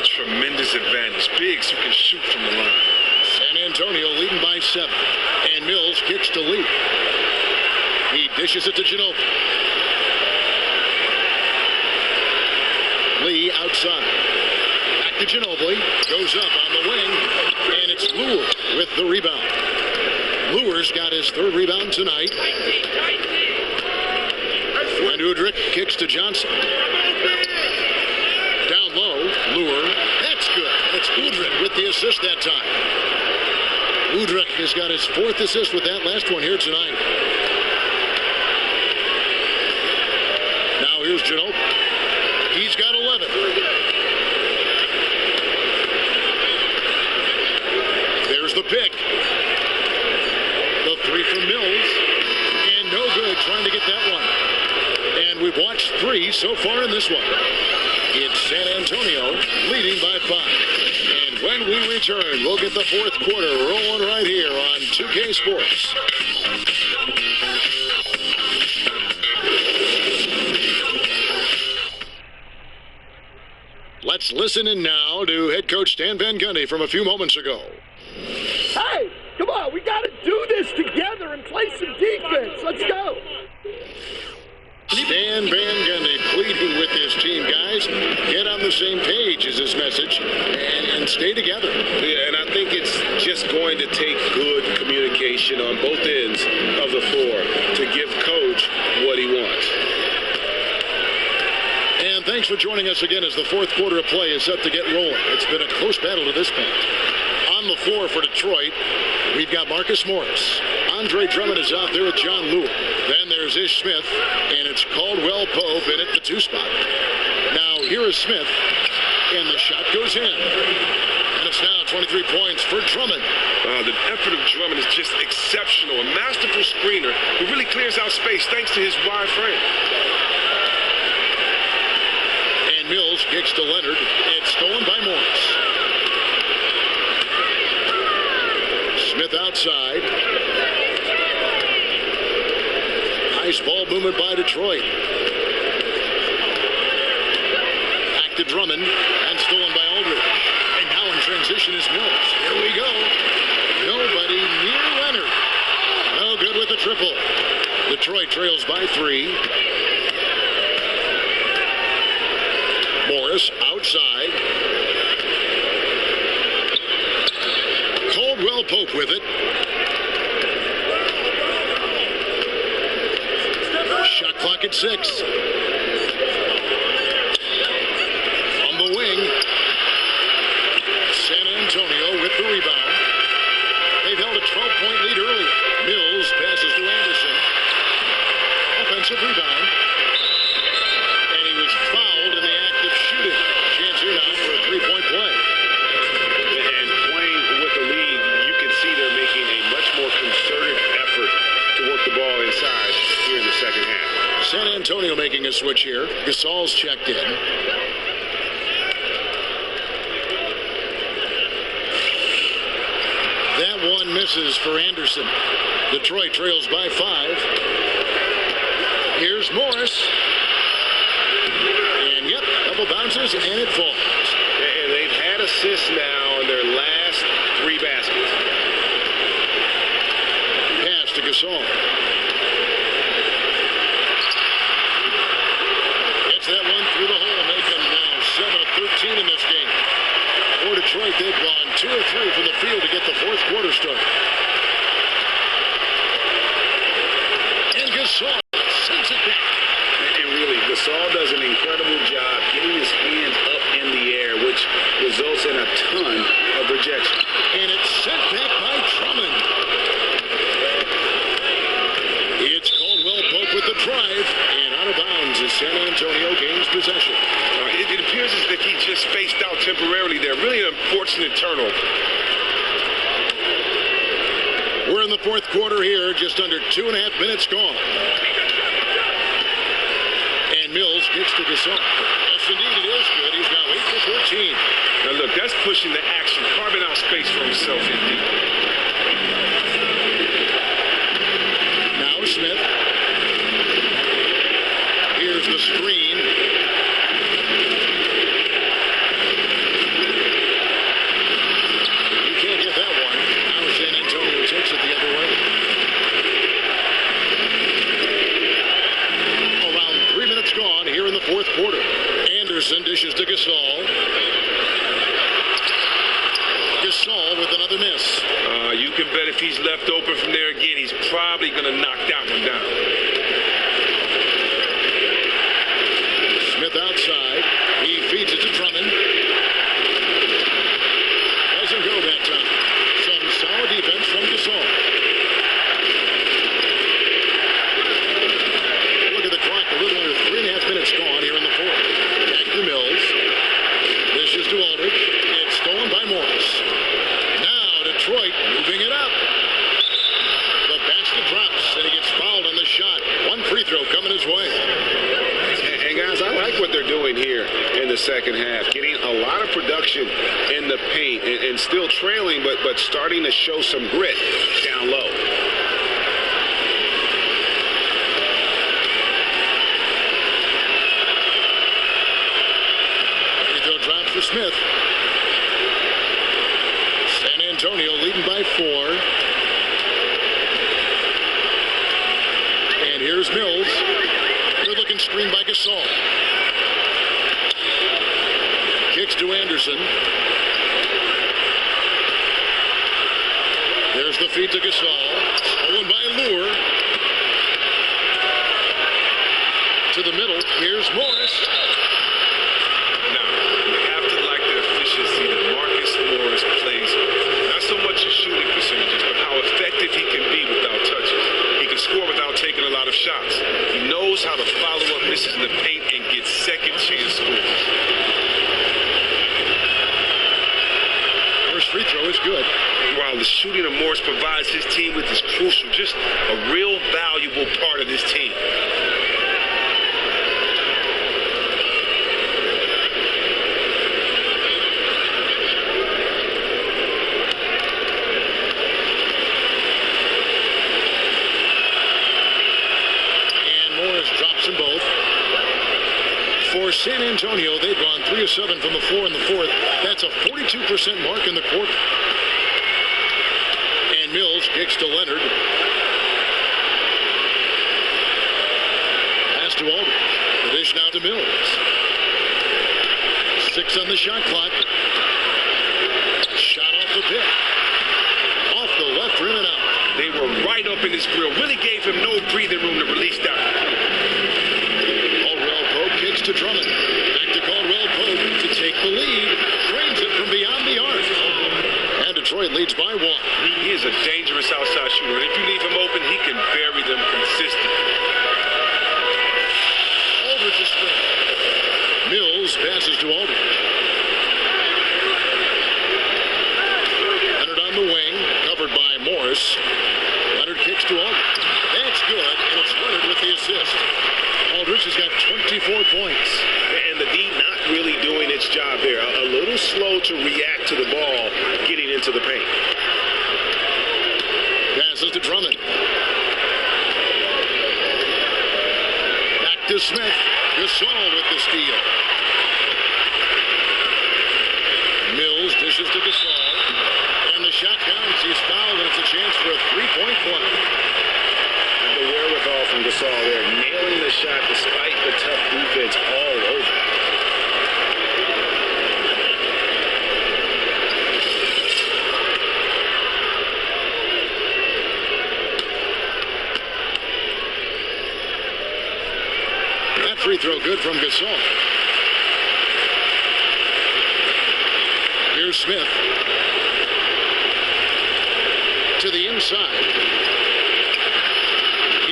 Tremendous advantage. Bigs who can shoot from the line. San Antonio leading by 7. And Mills kicks to Lee. He dishes it to Ginobili. Lee outside. Back to Ginobili. Goes up on the wing. And it's Lure with the rebound. Lure's got his 3rd rebound tonight. And Udrich kicks to Johnson. Down low, Lure. That's good. It's Udrich with the assist that time. Udrich has got his 4th assist with that last one here tonight. Here's Ginobili. He's got 11. There's the pick. The three from Mills. And no good trying to get that one. And we've watched 3 so far in this one. It's San Antonio leading by 5. And when we return, we'll get the fourth quarter rolling right here on 2K Sports. Let's listen in now to head coach Stan Van Gundy from a few moments ago. Hey, come on, we got to do this together and play some defense. Let's go. Stan Van Gundy pleading with his team, guys. Get on the same page is his message and stay together. Yeah, and I think it's just going to take good communication on both ends of the floor to give Coach what he wants. And thanks for joining us again as the fourth quarter of play is set to get rolling. It's been a close battle to this point. On the floor for Detroit, we've got Marcus Morris. Andre Drummond is out there with John Lewis. Then there's Ish Smith, and it's Caldwell Pope in at the 2 spot. Now here is Smith, and the shot goes in. And it's now 23 points for Drummond. The effort of Drummond is just exceptional. A masterful screener who really clears out space thanks to his wide frame. And Mills kicks to Leonard. It's stolen by Morris. Smith outside. Nice ball movement by Detroit. Back to Drummond and stolen by Aldridge. And now in transition is Mills. Here we go. Nobody near Leonard. No good with the triple. Detroit trails by 3. Morris outside. Caldwell Pope with it. Shot clock at 6. On the wing. San Antonio with the rebound. They've held a 12-point lead earlier. Mills passes to Anderson. Offensive rebound. And he was fouled in the act of shooting. Chance here now for a 3-point play. And playing with the lead, you can see they're making a much more concerted effort to work the ball inside here in the second half. San Antonio making a switch here. Gasol's checked in. That one misses for Anderson. Detroit trails by 5. Here's Morris. And yep, double bounces and it falls. And they've had assists now in their last 3 baskets. Pass to Gasol. Gets that one through the hole, making now 7 of 13 in this game. For Detroit, they've gone 2 of 3 from the field to get the fourth quarter started. And Gasol sends it back. And really, Gasol does an incredible job getting his hands up in the air, which results in a ton of rejection. And it's sent back by Drummond. It's Caldwell Pope with the drive. And out of bounds as San Antonio gains possession. It appears as if he just spaced out temporarily there. Really an unfortunate turnover. We're in the fourth quarter here, just under 2.5 minutes gone. And Mills gets to Gasol. Yes, indeed, it is good. He's now 8 for 14. Now look, that's pushing the action, carving out space for himself indeed. Now Smith. Here's the screen. You can't get that one. Now San Antonio takes it the other way. Around 3 minutes gone here in the fourth quarter. Anderson dishes to Gasol. Gasol with another miss. You can bet if he's left open from there again, he's probably going to knock that one down. Smith outside. He feeds it to Drummond. Doesn't go that time. Some solid defense from Gasol. Look at the clock. A little under 3.5 minutes gone. the second half, getting a lot of production in the paint and still trailing, but starting to show some grit down low. Free throw drop for Smith. San Antonio leading by 4. And here's Mills. Good-looking screen by Gasol. Kicks to Anderson. There's the feed to Gasol. Stolen by Lure. To the middle. Here's Morris. Now, you have to like the efficiency that Marcus Morris plays. Not so much his shooting percentages, but how effective he can be without touches. He can score without taking a lot of shots. He knows how to follow up misses in the paint and get second chance scores. First free throw is good. While the shooting of Morris provides his team with is crucial, just a real valuable part of this team. Drops them both. For San Antonio, they've gone 3 of 7 from the floor in the fourth. That's a 42% mark in the quarter. And Mills kicks to Leonard. Pass to Aldridge. The dish now to Mills. 6 on the shot clock. Shot off the pick. Off the left rim and out. They were right up in his grill. Really gave him no breathing room to release that. Caldwell Pope kicks to Drummond. Back to Caldwell Pope to take the lead. Frames it from beyond the arc. And Detroit leads by 1. He is a dangerous outside shooter. And if you leave him open, he can bury them consistently. Aldridge is straight. Mills passes to Aldridge. Leonard on the wing. Covered by Morris. Leonard kicks to Aldridge. That's good, and it's Leonard with the assist. Aldridge has got 24 points. And the D not really doing its job there. A little slow to react to the ball getting into the paint. Passes to Drummond. Back to Smith. Gasol with the steal. Mills dishes to Gasol. And the shot counts. He's fouled, and it's a chance for a three-point play. And the wherewithal from Gasol there, nailing the shot despite the tough defense all over. That free throw good from Gasol. Here's Smith. To the inside.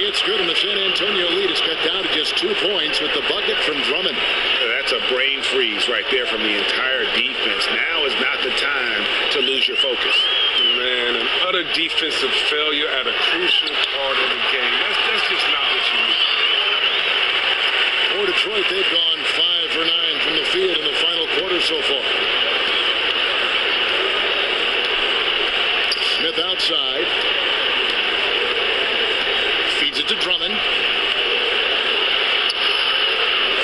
It's good, and the San Antonio lead is cut down to just 2 points with the bucket from Drummond. That's a brain freeze right there from the entire defense. Now is not the time to lose your focus. Man, an utter defensive failure at a crucial part of the game. That's just not what you need. For Detroit, they've gone 5 for 9 from the field in the final quarter so far. Smith outside. Feeds it to Drummond.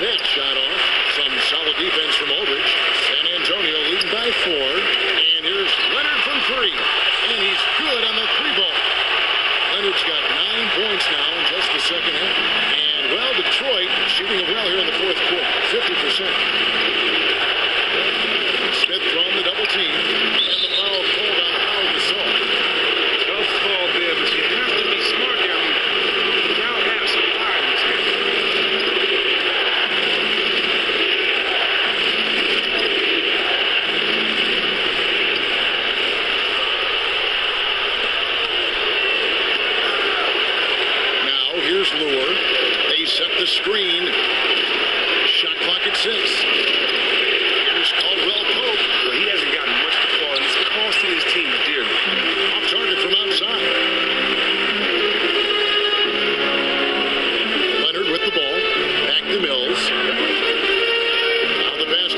That shot off. Some solid defense from Aldridge. San Antonio leading by 4. And here's Leonard from 3. And he's good on the 3-ball. Leonard's got 9 points now in just the second half. And, well, Detroit shooting it well here in the fourth quarter. 50%. Smith throwing the double team. And the foul called on Pau Gasol. Tough call there, but you have to be smart here. You now have some fire in this game. Now here's Lure. They set the screen. Shot clock at 6. Here's Caldwell Pope. Well, he hasn't gotten much to fall, and it's costing his team dearly. Off target from outside. Leonard with the ball. Back to Mills. Now the pass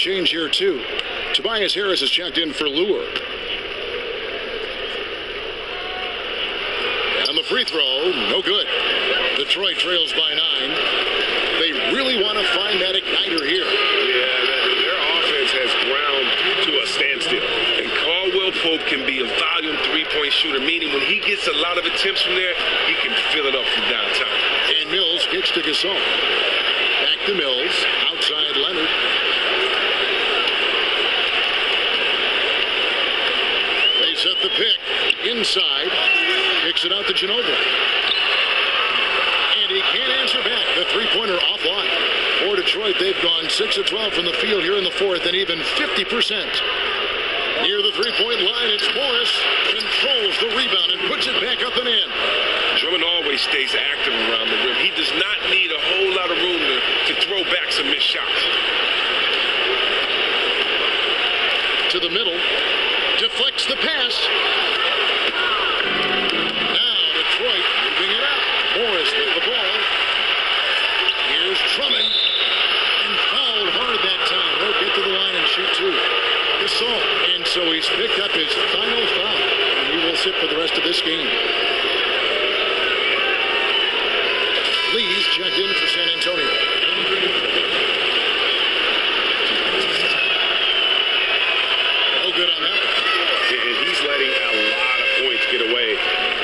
change here, too. Tobias Harris is checked in for Lure. And the free throw, no good. Detroit trails by 9. They really want to find that igniter here. Yeah, their offense has ground to a standstill. And Caldwell Pope can be a volume three-point shooter, meaning when he gets a lot of attempts from there, he can fill it up from downtown. And Mills kicks to Gasol. Back to Mills. Outside Leonard. They set the pick. Inside. Kicks it out to Ginobili. And he can't answer back. The three-pointer offline. For Detroit, they've gone 6 of 12 from the field here in the fourth and even 50%. Near the three-point line, it's Morris. Controls the rebound and puts it back up and in. Drummond always stays active around the rim. He does not need a whole lot of room to throw back some missed shots. To the middle. Deflects the pass. Now Detroit moving it out. Morris with the ball. Here's Drummond. And fouled hard that time. Won't get to the line and shoot two. Gasol. And so he's picked up his final foul. And he will sit for the rest of this game. Lee's checked in for San Antonio. No good on that. And he's letting a lot of points get away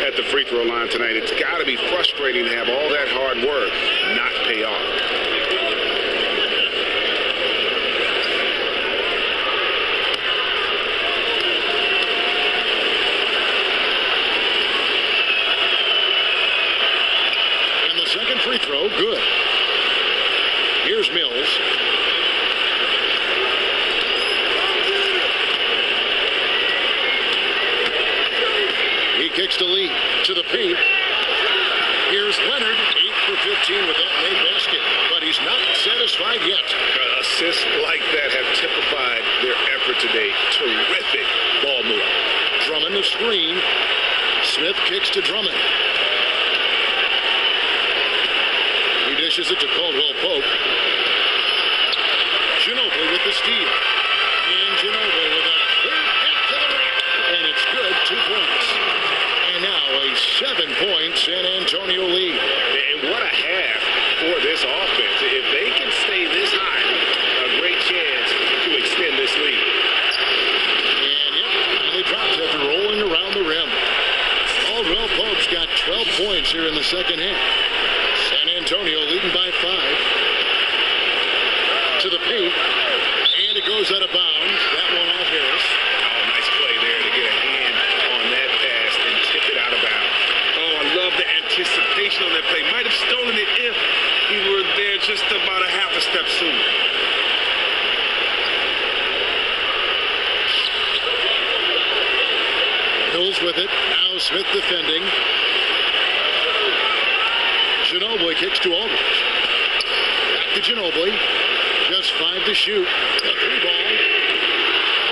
at the free throw line tonight. It's got to be frustrating to have all that hard work not pay off. Free throw, good. Here's Mills. He kicks to Lee to the paint. Here's Leonard, 8 for 15 with that made basket, but he's not satisfied yet. Assists like that have typified their effort today. Terrific ball move. Drummond the screen. Smith kicks to Drummond. Dishes it to Caldwell Pope. Ginobili with the steal. And Ginobili with a clear pass to the rack. And it's good, 2 points. And now a 7-point San Antonio lead. And what a half for this offense. If they can stay this high, a great chance to extend this lead. And yep, finally drops after rolling around the rim. Caldwell Pope's got 12 points here in the second half. San Antonio leading by 5. To the paint. And it goes out of bounds. That one off Harris. Oh, nice play there to get a hand on that pass and tip it out of bounds. Oh, I love the anticipation on that play. Might have stolen it if he were there just about a half a step sooner. Mills with it. Now Smith defending. Ginobili kicks to Aldridge. Back to Ginobili. Just 5 to shoot. A 3-ball.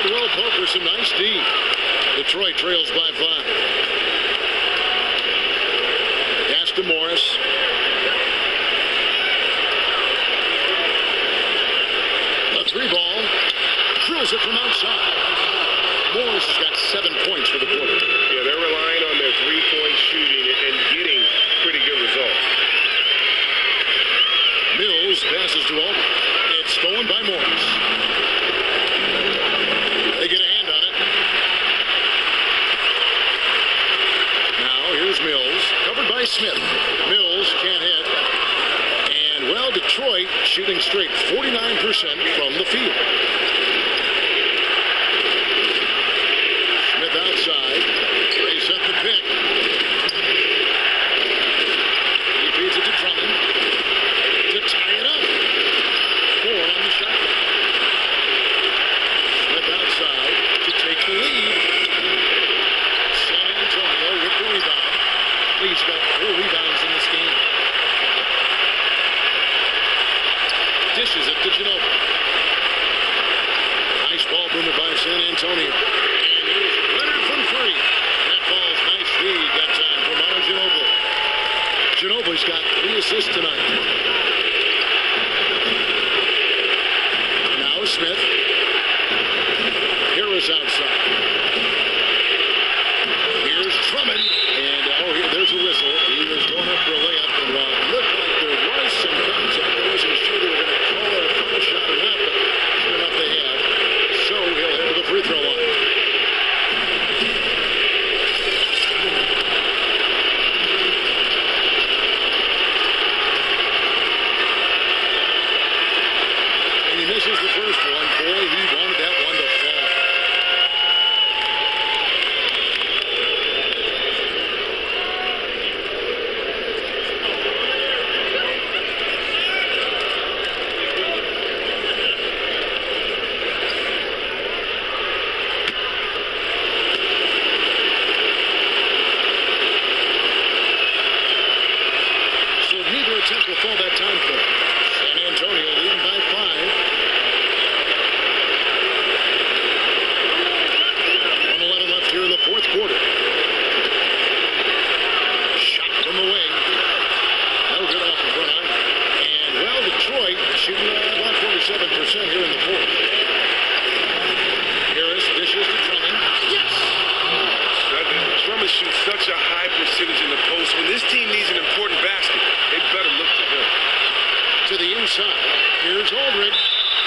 Caldwell Pope for some nice D. Detroit trails by 5. Pass to Morris. A 3-ball. Drills it from outside. Morris has got 7 points for the quarter. Yeah, they're relying on their three-point shooting and getting pretty good results. Mills passes to Aldridge. It's stolen by Morris. They get a hand on it. Now here's Mills. Covered by Smith. Mills can't hit. And, well, Detroit shooting straight 49% from the field. Smith outside. They set the pick. He feeds it to Drummond. To tie it up. 4 on the shot clock. Smith outside to take the lead. San Antonio with the rebound. He's got 4 rebounds in this game. Dishes it to Ginobili. Nice ball movement by San Antonio. And here's Leonard from 3. That falls nice feed that time from Manu Ginobili. Ginobili's got 3 assists tonight. Now Smith. Morris outside. Here's Drummond, and there's a whistle. He was going up for a layup, and while it looked like there was some contact, I wasn't sure they were going to call it a foul shot or not, but sure enough they have. So he'll head to the free throw line. And he misses the first one. Boy, he wanted that one to fall. So neither attempt will fall that time for him. San Antonio leading by 5. 1:11 left here in the fourth quarter. Shot from the wing. No good off the front iron. And, well, Detroit shooting about 47% here in the fourth. Harris dishes to Drummond. Yes! Drummond shoots such a high percentage in the post. When this team needs an important basket, they better look to him. To the inside. Here's Aldridge.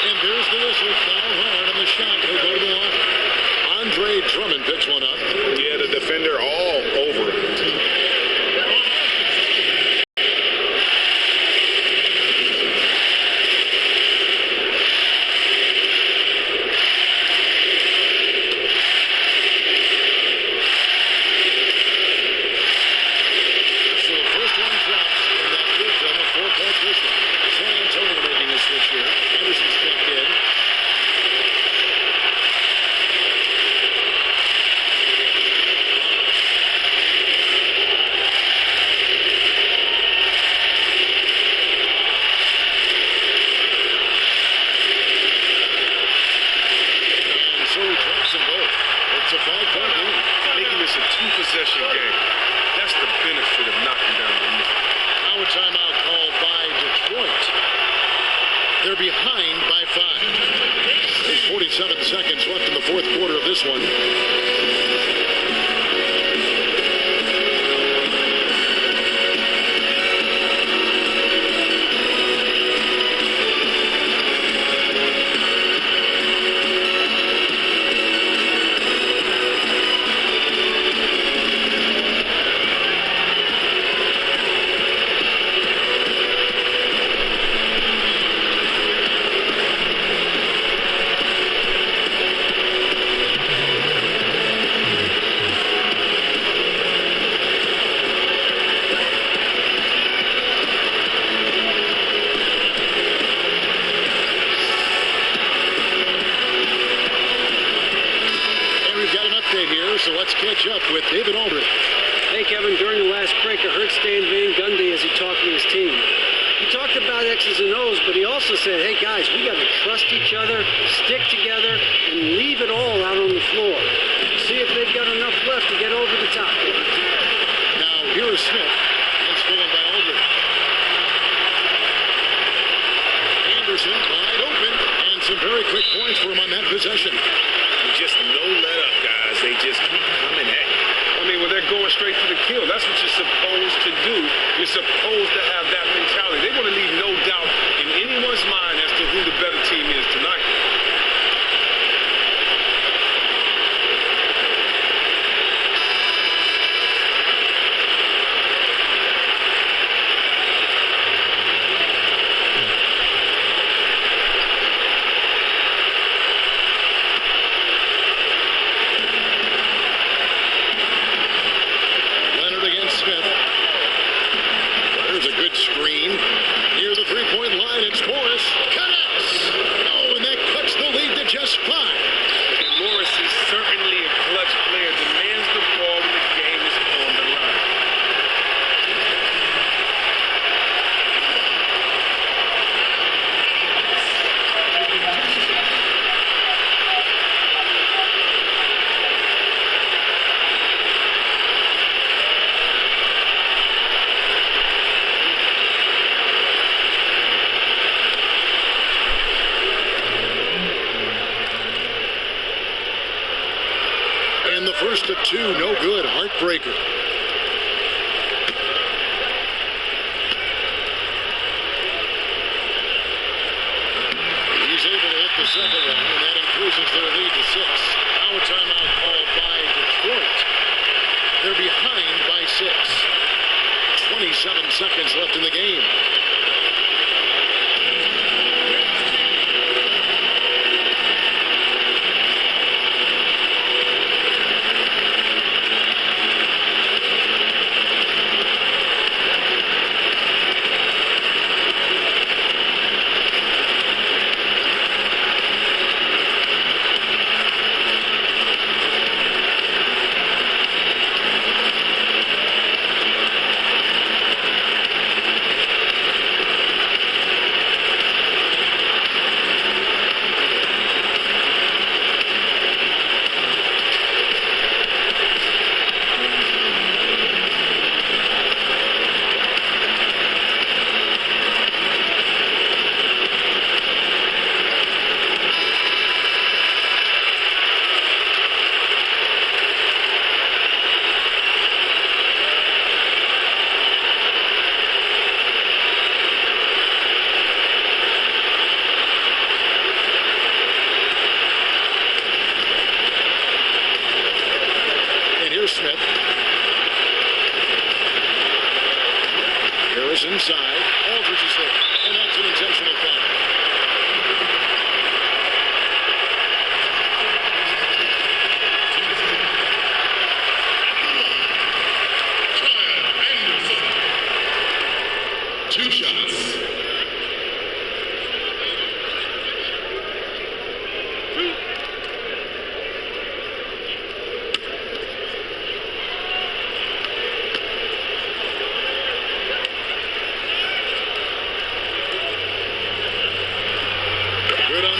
And there's the whistle. Foul hard on the shot. He'll go to the line. Andre Drummond picks one up. Yeah, the defender all over it. So the first one drops in that field zone, a 4-point position. San Antonio making a switch here. Anderson stepped in. And so he drops them both. It's a 5-point lead. Making this a two-possession game. That's the benefit of knocking down the lead. Now a timeout called by Detroit. They're behind by 5. There's 47 seconds left in the fourth quarter of this one. So let's catch up with David Aldridge. Hey, Kevin, during the last break, I heard Stan Van Gundy as he talked with his team. He talked about X's and O's, but he also said, hey, guys, we got to trust each other, stick together, and leave it all out on the floor. See if they've got enough left to get over the top. Now, here is Smith. And stolen by Aldridge. Anderson wide open, and some very quick points for him on that possession. Just no let up, guys. They just keep coming at you. I mean, well, they're going straight for the kill. That's what you're supposed to do. You're supposed to have that mentality. They want to leave no doubt in anyone's mind as to who the better team is tonight. Screen near the three-point line. It's Morris. Connects. Oh, and that cut And the first of two, no good. Heartbreaker. He's able to hit the second one, and that increases their lead to 6. Now a timeout called by Detroit. They're behind by 6. 27 seconds left in the game. Smith. Harris inside. Aldridge is there. And that's an intentional foul. Two shots.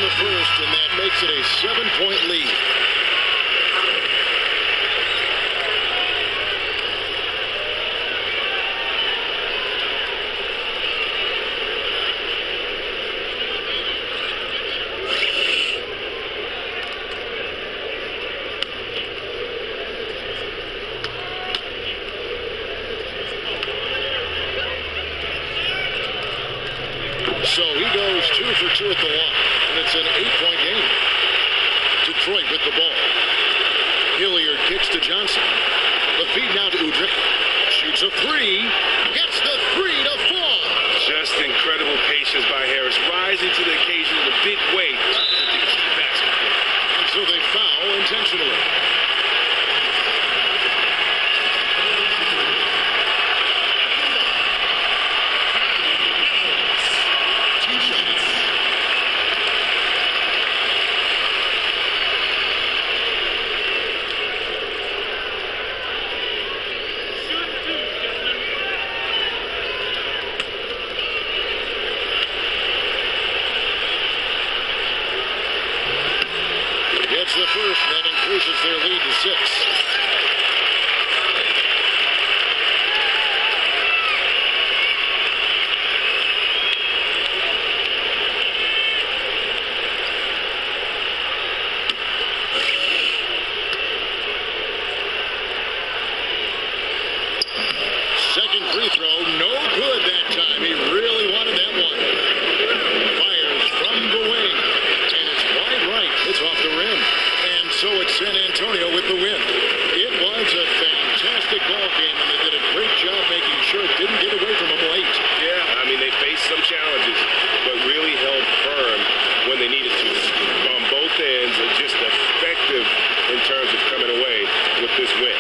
First, and that makes it a 7-point lead. So he goes 2 for 2 at the line. It's an 8-point game. Detroit with the ball. Hilliard kicks to Johnson. The feed now to Udrih. Shoots a 3. Gets the 3 to fall. Just incredible patience by Harris. Rising to the occasion in a big way with the key basketball. And so they foul intentionally. The first, and that increases their lead to 6. Second free throw, no good that time. He really wanted that one. Fires from the wing, and it's wide right. It's off the rim. So it's San Antonio with the win. It was a fantastic ball game, and they did a great job making sure it didn't get away from them late. Yeah, I mean, they faced some challenges, but really held firm when they needed to. On both ends, and just effective in terms of coming away with this win.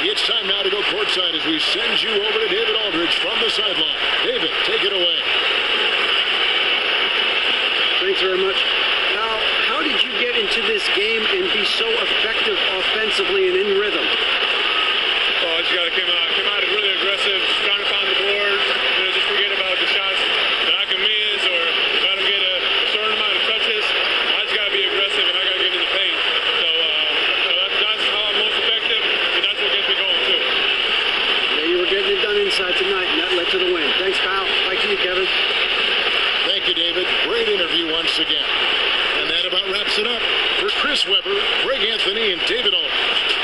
It's time now to go courtside as we send you over to David Aldridge from the sideline. David, take it away. Thanks very much. Now, how did you get into this game and be so effective offensively and in rhythm? Well, I just got to come out really aggressive, trying to find the boards, just forget about the shots that I can miss or if I don't get a certain amount of touches. I just got to be aggressive and I got to get in the paint. So that's how I'm most effective, and that's what gets me going too. Yeah, you were getting it done inside tonight, and that led to the win. Thanks, pal. Back to you, Kevin. Thank you, David. Great interview once again. And that about wraps it up. For Chris Webber, Greg Anthony, and David Aldridge.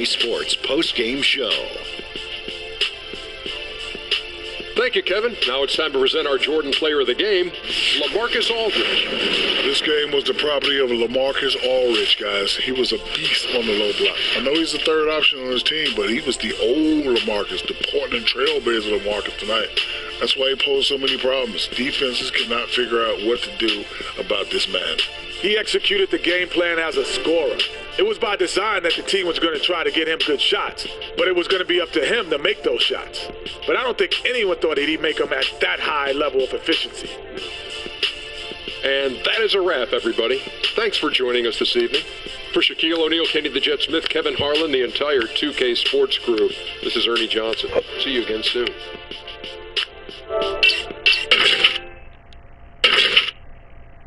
Sports post-game show. Thank you, Kevin. Now it's time to present our Jordan Player of the Game, LaMarcus Aldridge. This game was the property of LaMarcus Aldridge, guys. He was a beast on the low block. I know he's the third option on his team, but he was the old LaMarcus, the Portland Trailblazer LaMarcus tonight. That's why he posed so many problems. Defenses could not figure out what to do about this man. He executed the game plan as a scorer. It was by design that the team was going to try to get him good shots, but it was going to be up to him to make those shots. But I don't think anyone thought he'd make them at that high level of efficiency. And that is a wrap, everybody. Thanks for joining us this evening. For Shaquille O'Neal, Kenny the Jet Smith, Kevin Harlan, the entire 2K Sports crew, this is Ernie Johnson. See you again soon.